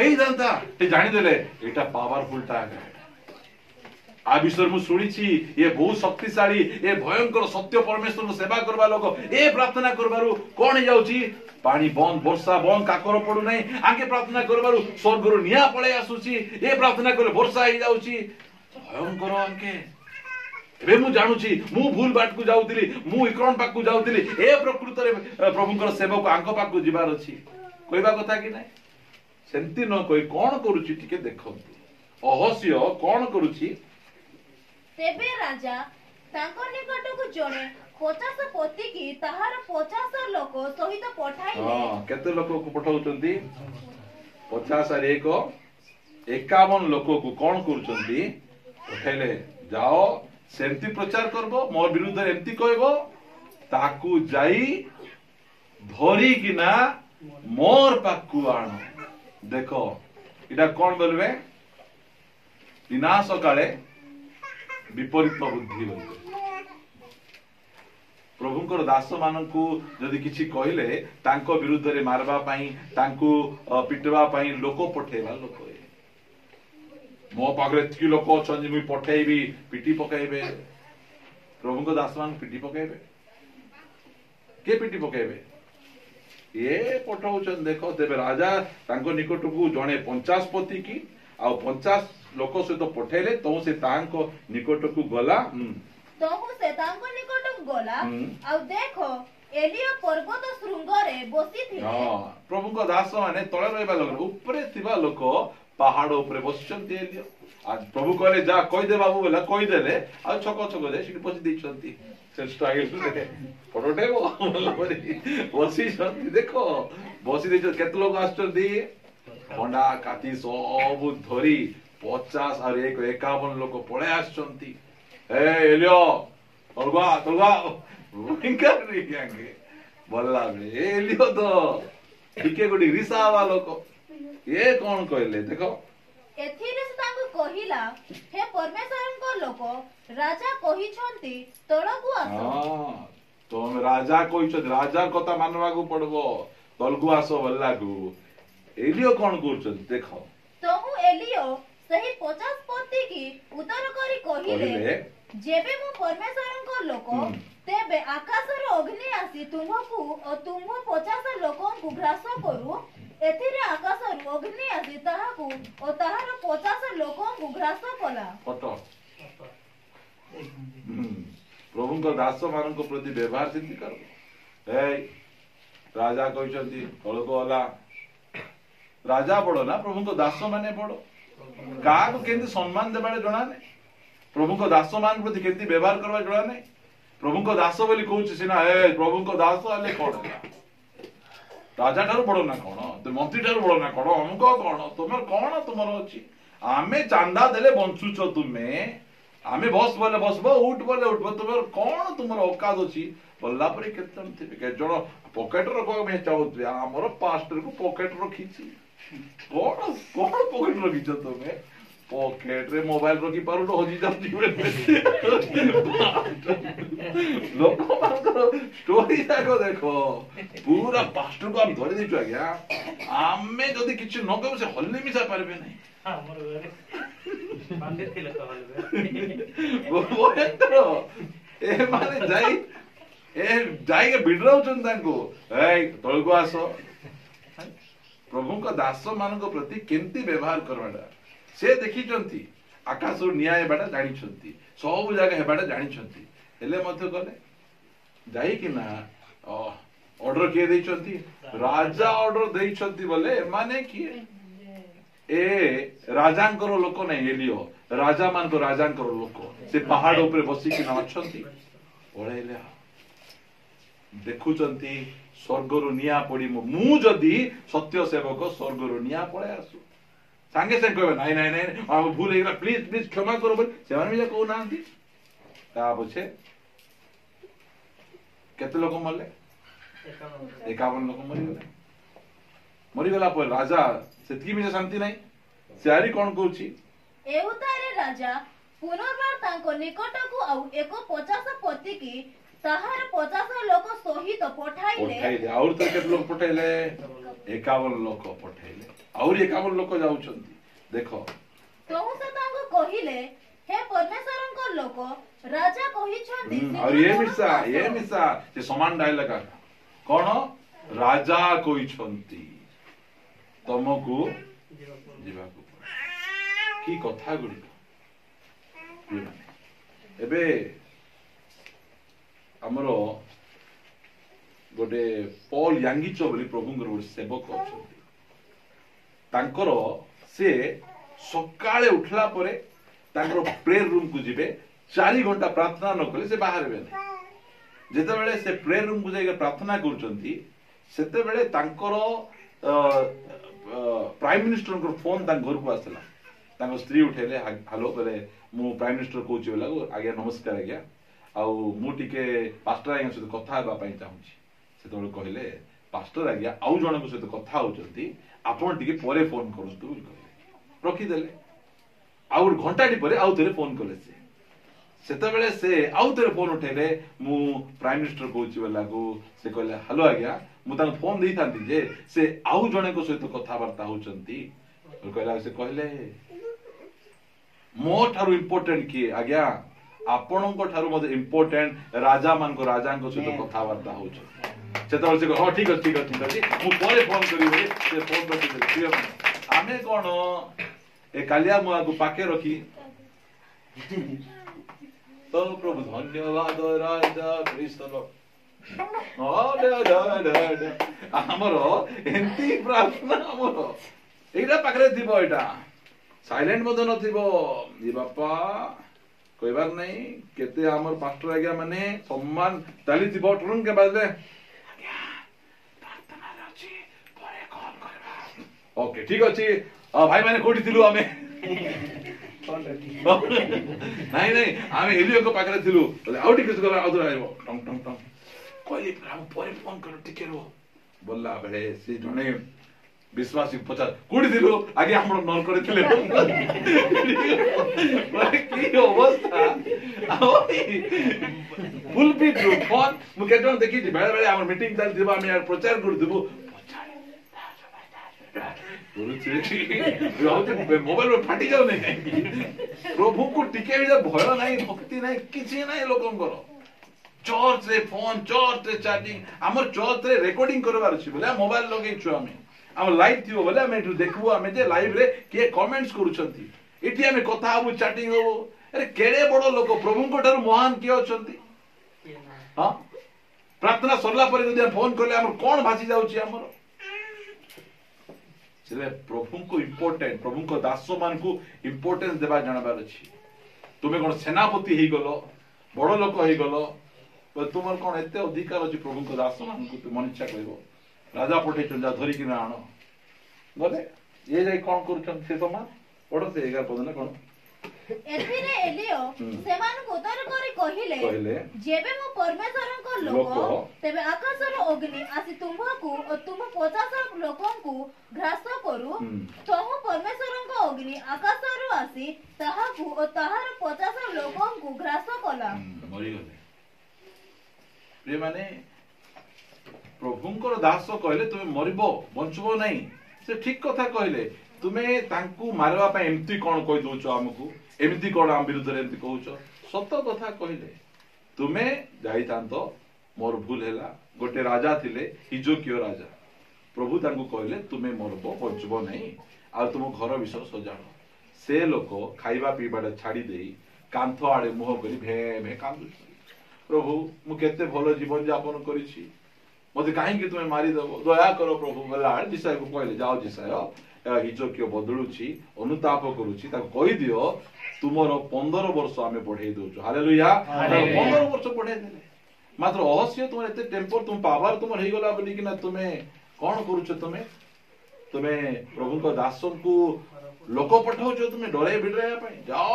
हेई तांता ते जानि देले एटा पावरफुल टा है आ विषय मु सुनिछि ये बहुत शक्तिशाली ए भयंकर सत्य परमेश्वर को सेवा करवा लोक ए प्रार्थना करबारु कोन जाउछि पानी बंद वर्षा बंद काकर पड़ू नहीं आगे प्रार्थना करबारु स्वर्गरु निया पळे आसुछि ए प्रार्थना करले वर्षा हे जाउछि भयंकर आके एबे मु जानुछि मु भूल बाट को जाउतिली मु इकरण पाक को जाउतिली ए प्रकृत रे प्रभुकर सेवक आंक पाक को जिबार अछि कहबा कथा कि नहीं सेंती न कोई कोन करूछि टिके देखंतु अहस्य कोन करूछि तेबे राजा तांको निकट को जणे 50 पति की ताहार 50 लोक सहित पठाइले केते लोक को पठाउचंती 50 और 1 51 लोक को कोन करूचंती पठाइले जाओ सेंती प्रचार करबो मोर विरुद्ध एंती कहबो ताकू जाई धरी किना मोर पाकू आनो देखो इटा कोन बोलबे विनाश काले विपरीत बुद्धि प्रभुंकर दास मानकू जदि किछि कहिले तांको विरुद्ध रे मारबा पई तांको पिटवा पई लोक पठेबा लोक मो पागरे की लोक छन मुई पठेबी पिटी पकाइबे प्रभुंकर दास मान पिटी पकाइबे के पिटी पकाइबे ए पठाउछन देखो तेबे राजा तांको निकट को जणे 50 पति की आ 50 लोक सहित पठेले तो से तांको निकट को गला तहु से तांको निकट को गला आ देखो एलिया पर्वत शृंगरे बसिथिले हां प्रभु को दास माने तळे रहबा लोक ऊपरे थिबा लोक पहाड़ ऊपरे बसचंती एलिया आज प्रभु कहले जा कहि दे बाबू बोला कहि देले आ छको छको जे सिटी बसि दैछंती से स्टाइल रे परोटे बसि छंती देखो बसि दैछ केते लोक आछंती होंडा काती सब धरी 50 और 51 लोक पळे आछंती ए एलियो तलगा इनकर रे गंगे बोलला बे एलियो तो ठीके गोडी रिसावा लोक ये कोन कहले देखो एथिरे से तांको कहिला हे परमेश्वरन को लोक राजा कहि छंती तळगु आसो हां तुम राजा कहि छ राजा कथा मानवा को पड़बो तलगु आसो बल्लागु एलियो कोन करछ देखो तहु एलियो सही 50 पति की उत्तर करी कहिले जेबे मु परमेश्वरन को लोक तेबे आकाश रो अग्नि आसी तुमको और तुम 50 लोकों को ग्रास करू एथिरे आकाश रो अग्नि आसी ताहाकू और ताहार 50 लोकों को ग्रास कला फटो प्रभु को दास मान को प्रति व्यवहार सिद्धि करो ए राजा कहचंती हळको वाला राजा बड़ो ना प्रभु को दास माने बड़ो का को केंति सम्मान देबाले जणा नै प्रभु को दास मान प्रति केंति व्यवहार करबा जणा नै प्रभु को दास बोली कहूछ सिना ए प्रभु को दास आले कोन राजा ठार बड़ो ना कोन तो मंत्री ठार बड़ो ना कोन हमको कोन तुमर कोन तुमर अछि आमे चांदा देले बंचुचो तुमे आमे बस बोले बसबो उठ बोले उठबो तुमर कोन तुमर औकात अछि बोलला परे केतन थिबे के जण पॉकेट रखो में चाहत हमर पास्टर को पॉकेट रखिछि कोन कोन पॉकेट रखिछ तुमे पॉकेट रे मोबाइल रखी पारु तो हजी जाती लोक मानकर स्टोरी जाको देखो पूरा पास्टर को हम धरि दिछु आज्ञा आमे जदी किछ न कहबो से हल्ली मिसा पारबे नै हमर बांधे थिले कहलबे वो एतरो ए माने जाई के बिडराउ छन तांको ए तळको आसो प्रभु का दास मान को प्रति केंती व्यवहार करवाडा से देखी चंती आकाश न्याय बाटा जानी चंती सब जगह हेबाटा जानी चंती हेले मध्य गले जाई कि ना ऑर्डर के देई चंती राजा ऑर्डर देई चंती बोले माने कि ए राजांकर लोक नै एलियो राजा मान को राजांकर लोक से पहाड़ ऊपर बसी कि ना अछंती ओळेले देखु चंती स्वर्गरु निया पड़ी मु जदी सत्य सेवक स्वर्गरु निया पळे आसु सांगे सांगे कहबे नाई नाई नाई हम भूल हेगला प्लीज प्लीज क्षमा करो बोली सेमाने भी कहू नांती ता पछे केते लोक मरले 51 लोक मरिगला पर राजा सेतकी भी शांति नहीं सियारी कौन कहूची एउतारे राजा पुनर्बार तांको निकटकू आउ एको 50 पति की ताहार 50 लोक सहित पठाइले और तो केते लोक पठाइले 51 लोक पठाइले और 51 लोक जाउछंती देखो तहु से तांको कहिले हे परमेश्वरंको लोक राजा कहिछंती और ये मिसा से समान डायलॉग कौन राजा कहिछंती तुमको जीवाकू की कथा गुडी एबे हमरो गोटे पॉल यांगिचो बोली प्रभुंकर गोटे सेवक अछंती तांकर से सकाळे उठला परे तांकर प्रेयर रूम को जिबे 4 घंटा प्रार्थना न कले से बाहर बेले जेते बेले से प्रेयर रूम को जाई प्रार्थना करचंती सेते बेले तांकर प्राइम मिनिस्टर को फोन तांक घर को आसला तांको स्त्री उठेले हेलो बोले मु प्राइम मिनिस्टर कहूची बोला आज्ञा नमस्कार आज्ञा आउ मु टिके पास्टर आज्ञा सहित कथा हेबा पई चाहूची सेतोले कहले पास्टर आज्ञा आउ जण को सहित कथा होचंती आपण टिके परे फोन करंतु बोल कहले रखी देले आउ घंटाटी परे आउ तेरे फोन कले से सेते बेले से आउ तेरे फोन उठेले मु प्राइम मिनिस्टर कहूची बोला को से कहले हेलो आज्ञा मु तांको फोन देई थांती जे से आउ जणे को सहित कथा वार्ता होचंती कहला से कहले मो ठारू इंपोर्टेंट किए आज्ञा आपणको ठारू मते इंपोर्टेंट राजा मान को राजा को सहित कथा वार्ता होछ सेतल से हो ठीक अछि मु परे फोन करी बोले से फोन कर दे आमे कोन ए कालिया मुआ को पाके रखी तो प्रभु धन्यवाद राजा क्रिस्तलो हमरो एंती प्रार्थना हमरो एटा पाखरे दिबो एटा साइलेंट मदन नथिबो ई बापा कहबार नहीं केते हमर पास्टर आज्ञा माने सम्मान ताली दिबो टुरन के बाजले आज्ञा प्रार्थना अछि परे कॉल करबा ओके ठीक अछि भाई माने कोठी थिलु हमें नहीं नहीं आमे हेलियो को पाखरे थिलु बोले आउट किस कर आउदर आइबो टंग टंग टंग कहली हम परे फोन कर टिके रो बोलला बेले से जने विश्वासी पचार कोडी दिलो आगे हमरो नर करे थिले की अवस्था फुल बी ग्रुप फोन मु केटन देखि बेले बेले हमर मीटिंग चल दिबा हम यार प्रचार कर दिबो मोबाइल में फाटी जाओ नहीं प्रभु को टिके भी भय नहीं भक्ति नहीं किसी नहीं लोकंकर चर्च रे फोन चर्च रे चैटिंग हमर चर्च रे रिकॉर्डिंग करबार अछि बोले मोबाइल लगे छु हमें हम लाइव थियो बोले हम एठु देखबो हम जे लाइव रे के कमेंट्स करूछंती एठी हम कथा हबो चैटिंग हबो अरे केड़े बडो लोक प्रभु को डर महान के अछंती हां प्रार्थना सरला पर यदि फोन करले हमर कोन भासी जाउची हमर से प्रभु को इंपोर्टेंट प्रभु को दास मान को इंपोर्टेंस देबा जानबार अछि तुमे कोन सेनापति ही गलो बडो लोक ही गलो तुमर कोन एते अधिकार अछि प्रभु को दास मान को तुम इच्छा कहबो राजा पठे चल जा धरी कि ना आनो बोले ये जाई कोन करूछन से समान पड़ो से 11 पद ना कोन एथिरे एलियो सेमान को उत्तर करी कहिले जेबे मो परमेश्वरन को लोक तबे आकाशर अग्नि आसी तुम्हाकू और तुम 50 लोकन को ग्रास करू तहु परमेश्वरन को अग्नि आकाशर आसी ताहाकू और ताहार 50 लोकन को ग्रास कला मरि गले रे माने प्रभुंकर दास कहले तुमे मरिबो बंचबो नहीं से ठीक कथा कहले तुमे तांकू मारवा पे एमती कोन कहि दोचो हमकू एमती कोन हम विरुद्ध रे एमती कहउचो सत्य कथा कहले तुमे जाइतांतो मोर भूल हैला गोटे राजा थिले हिजोकियो राजा प्रभु तांकू कहले तुमे मरबो बंचबो नहीं आ तुम घर विषय सजाड़ो से लोक खाइबा पीबाडे छाड़ी देई कांथो आड़े मुह करी भे भे कांदु प्रभु मु केते भलो जीवन यापन करिछि मते काहे कि तुमे मारी दबो दया करो प्रभु बोला जिसाय को कहले जाओ जिसाय हिजोकियो बदलुछि अनुताप करूछि ता कहि दियो तुमरो 15 वर्ष आमे बढ़ाई दोछु हालेलुया 15 वर्ष बढ़ाई देले मात्र अवश्य तुम एते टेम्पर तुम पावर तुम हेई गला बोली कि ना तुमे कोन करूछ तुमे प्रभु को दासन को लोक पठाउछ तुमे डरे बिडराया पई जाओ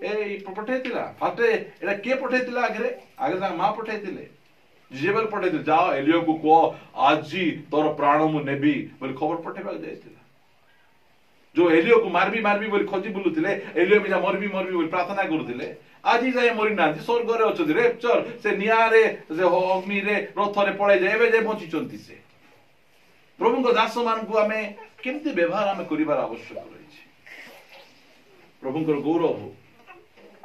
ए पठेतिला फाटे एटा के पठेतिला आगे ता मां पठेतिले जेबल पठेतिले जाओ एलियो को को आजी तोर प्राण मु नेबी बोली खबर पठेबा जायतिला जो एलियो को मारबी बोली खोजी बुलुतिले एलियो बिना मरबी बोली प्रार्थना करुतिले आज जाए मरी नांती स्वर्ग रे अछथि रेप्चर से निया रे से अग्नि रे रथ रे पळे जाय एबे जे बचिचंती से प्रभु को दास मान को हमें केमती व्यवहार हमें करिवार आवश्यक रही प्रभु को गौरव हो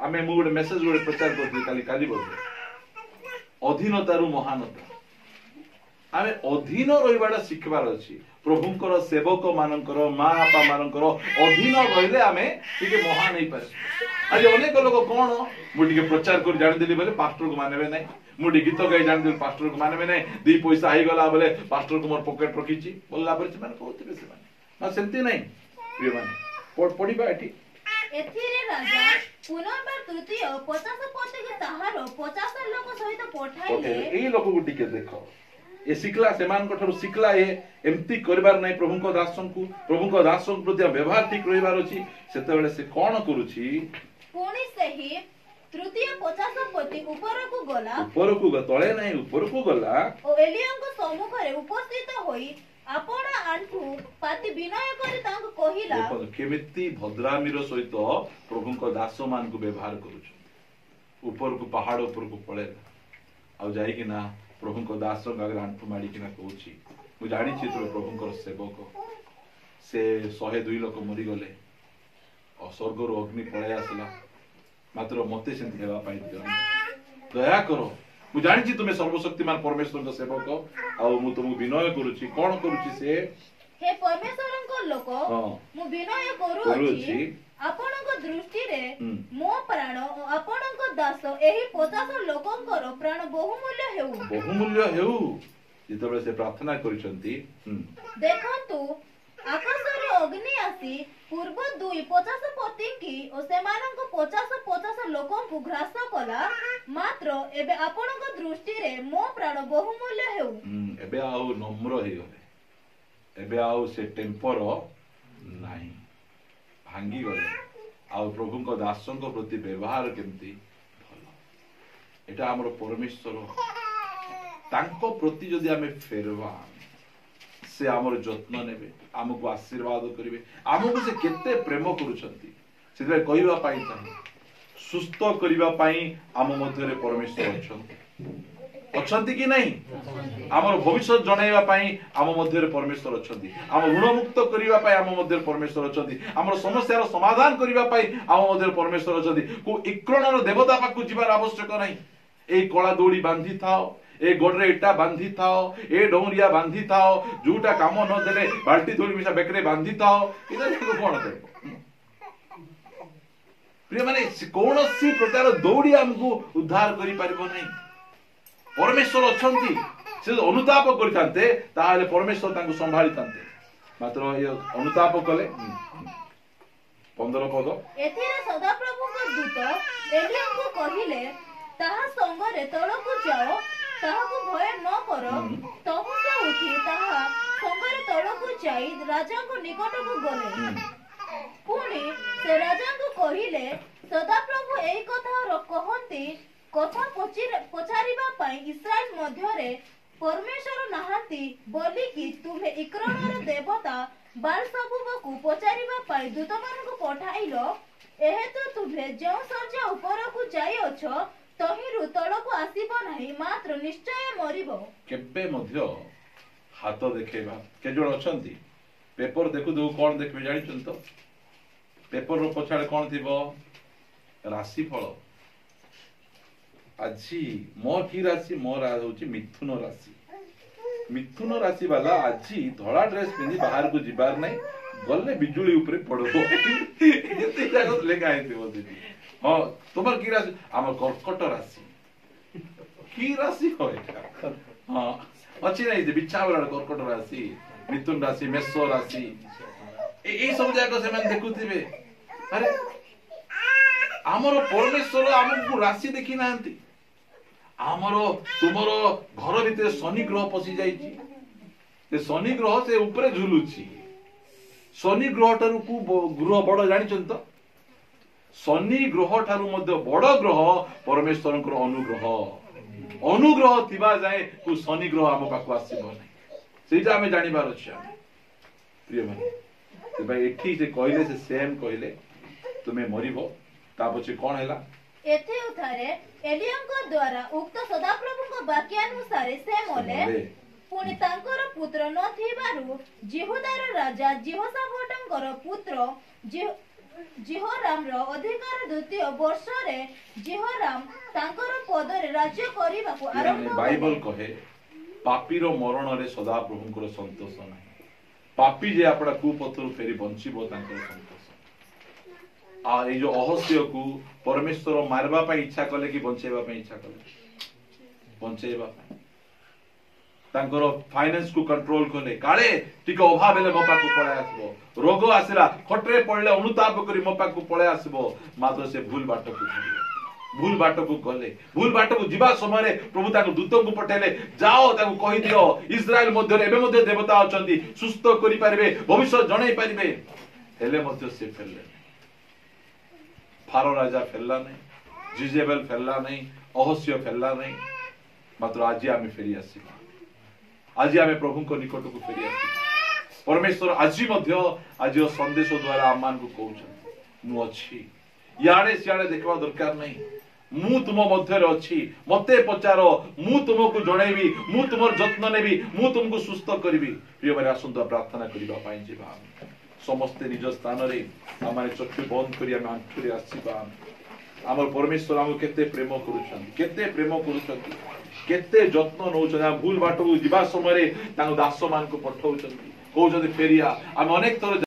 आमे मु गोटे मेसेज गोटे प्रचार करथि काली बोल अधीनतारू महानता आमे अधीन रहिबाटा शिखबार अछि प्रभुंकर सेवक मानकर माँ बापा मानकर अधीन रहिले आमे टिके महान नहीं पारे आज अनेक लोक कोन मुटिके प्रचार कर जान देली बोले पास्टर को मानबे नै मुटी गीत गाई जान देली पास्टर को मानबे नै दी पैसा आइ गला बोले पास्टर को मोर पॉकेट रखिची बोलला पर से माने कहते से माने सेंती नै प्रिय माने पढिबा एठी एथिरे राजा पुनर्बार तृतीय 50 पति के ताहारो 50 लोक सहित पठाइले एई लोक को टिके देखो ए सिखला सेमान को सिखला ए एमती करबार नै प्रभु को दासन प्रति व्यवहार ठीक रहिबार अछि सेते बेले से कोन करूछि पुणी सही तृतीय 50 पति ऊपर को तळे नै ऊपर को गला ओ एलिया को सम्मुख रे उपस्थित होई आपण आंठू पाती विनय करी तांको कहिला देखो केमिति भद्रामीर सहित प्रभु को दास मान को व्यवहार करूछ ऊपर को पहाड़ ऊपर को पळे आ जाई कि ना प्रभु को दास आगे आंठू माड़ी कि ना कहूची मु जानि छी तो प्रभु को सेवक से 102 लोक मरी गले और स्वर्ग रो अग्नि पळे आसला मात्र मते सेंति हेबा पाई दया करो मु जानि छी तुमे सर्वशक्तिमान परमेश्वर को सेवक आ मु तुमु विनय करूची कोन करूची से हे परमेश्वर को लोक मु विनय करूची आपनक दृष्टि रे मो प्राण आपनक दास एही 50 लोकंकर प्राण बहुमूल्य हेउ जेतबे से प्रार्थना करिसंती देखंतु आकाश रे अग्नि आसी पूर्व 50 पति की ओ सेमानक 50 लोकन को ग्रास कला मात्र एबे आपनक दृष्टि रे मो प्राण बहुमूल्य हेउ एबे आउ नम्र हे गले एबे आउ से टेम्पर नाही भांगी गले आ प्रभु को दासन को प्रति व्यवहार केमती भलो एटा हमर परमेश्वर तांको प्रति जदि हमें फेरवा से हमर जत्न नेबे हमको आशीर्वाद करिवे हमको से केते प्रेम करूछंती सेबे कहिबा पाई चाहे सुस्त करिबा पाई हम मध्य रे परमेश्वर अछंती कि नहीं हमर भविष्य जणाइबा पाई हम मध्य रे परमेश्वर अछंती हम ऋण मुक्त करिबा पाई हम मध्य रे परमेश्वर अछंती हमर समस्या रो समाधान करिबा पाई हम मध्य रे परमेश्वर अछंती को इक्रणर देवता पाकु जिबार आवश्यक नहीं ए कळा दौड़ी बांधी थाओ ए गोडरे इटा बांधी थाओ ए डौरिया बांधी थाओ जूटा काम न देले बाल्टी धोड़ी मिसा बेकरे बांधी थाओ इदा को कोन करबो प्रिय माने कोनोसी प्रकार दौड़ी हमको उद्धार करि पारिबो नहीं परमेश्वर अछंती से अनुताप करथांते ताहाले परमेश्वर तांको संभाळितांते मात्र ये अनुताप कले 15 पद एथिरे सदा प्रभु को दूत एलिया को कहिले ताहा संगरे तळको जाओ ताहा को भय न करो तहु से उठी ताहा संगरे तळको जाई राजा को निकट को गले पुणी से राजा को कहिले सदा प्रभु एई कथा कहंती कथा पचारिबा पाई इस्राएल मध्यरे परमेश्वर नाहांती बोली कि तुम्हे इक्रणर देवता बालसबूब को पचारिबा पाई दूत मान को पठाइलो एहे तो तुम्हे जो सर्जा ऊपर को जाई अछो तहिरु तळको आसीबो नाही मात्र निश्चय मरिबो केबे मध्य हाथ देखेबा के जोड अछंती पेपर देखु दो कोन देखबे जानि छंतो पेपर रो पछाडे कोन थिबो राशिफल আজি मोर की राशि मोर होची मिथुन राशि वाला আজি धड़ा ड्रेस पिंदी बाहर को जिबार नहीं गले बिजुली ऊपर पड़बो एते जागत लेखा आइते बोलती हां तुम्हार की राशि हमर कर्कट राशि की राशि हो एटा हां अछि नहीं जे बिच्छा वाला कर्कट राशि मिथुन राशि मेष राशि ए सब जाक से मन देखुथिबे अरे हमर परमेश्वर हमको राशि देखि नांती आमरो तुमरो घर भीतर शनि ग्रह पसी जाइछि से शनि ग्रह से ऊपर झुलुछि शनि ग्रह ठारू ग्रह बड़ जानी तो शनि ग्रह ठारू बड़ ग्रह परमेश्वर अनुग्रह थिबा जाए को शनि ग्रह आम पाखु आसब ना आम जानवर अच्छे प्रिय भाई एठी से कहले से सेम कहले तुम्हें मरिबो ता पछे कोन हैला एथे उथारे एलियाଙ୍କ द्वारा उक्त सदाप्रभुଙ୍କ वाक्यानुसार से मले पुणी तांकर पुत्र न थिबारु जिहुदार राजा जिहोशाफाटଙ୍କର पुत्र जिहोराम रो अधिकार द्वितीय वर्ष रे जिहोराम तांकर पदरे राज्य करिबाकु आरंभ बाइबल कहे पापी रो मरण रे सदाप्रभुଙ୍କର संतोष नाही पापी जे आपड़ा कुपथरु फेरी बंचिबो तांकर संतोष आ ए जो अहस्य को परमेश्वर मारबा पई इच्छा कले कि बंचेबा पई इच्छा कले बंचेबा पई तांकर फाइनेंस को कंट्रोल कले काले टिक अभाव हेले मो पाकु पळे आसबो रोग आसिला खटरे पड़ले अनुताप करी मो पाकु पळे आसबो मात्र से भूल बाट को भूल बाट को गले भूल बाट को जीवा समय प्रभु ताको दूतों को पठेले जाओ ताको कहि दियो इस्राएल मध्य एबे मध्य देवता अछंती सुस्त करि पारिबे भविष्य जणाई पारिबे हेले मध्य से फेलले फारो राजा फेलला नहीं जिजेबेल फेलला नहीं अहस्य फेलला नहीं मात्र आज आमे फेरी आसीबा आज आमे प्रभु को निकट को फेरी आसीबा परमेश्वर आज मध्य आज संदेश द्वारा आमान को कहउछन मु अछि याडे सियाडे देखबा दरकार नहीं मु तुम मध्य अच्छी मते पचारो मु तुमको जणैबी मु तुमर जत्न नेबी मु तुमको सुस्थ करिबी प्रिय भाई आसंत प्रार्थना करिबा पाई जेबा समस्त निज स्थान रे हमारे चक्षु बंद करी हम आंखुरे आसीबा हमर परमेश्वर हमको केते प्रेम करूछन केते जत्न नौछन भूल बाटो जीवा समय रे तांको दास मान को पठाउछन कहउछन फेरिया हम अनेक थर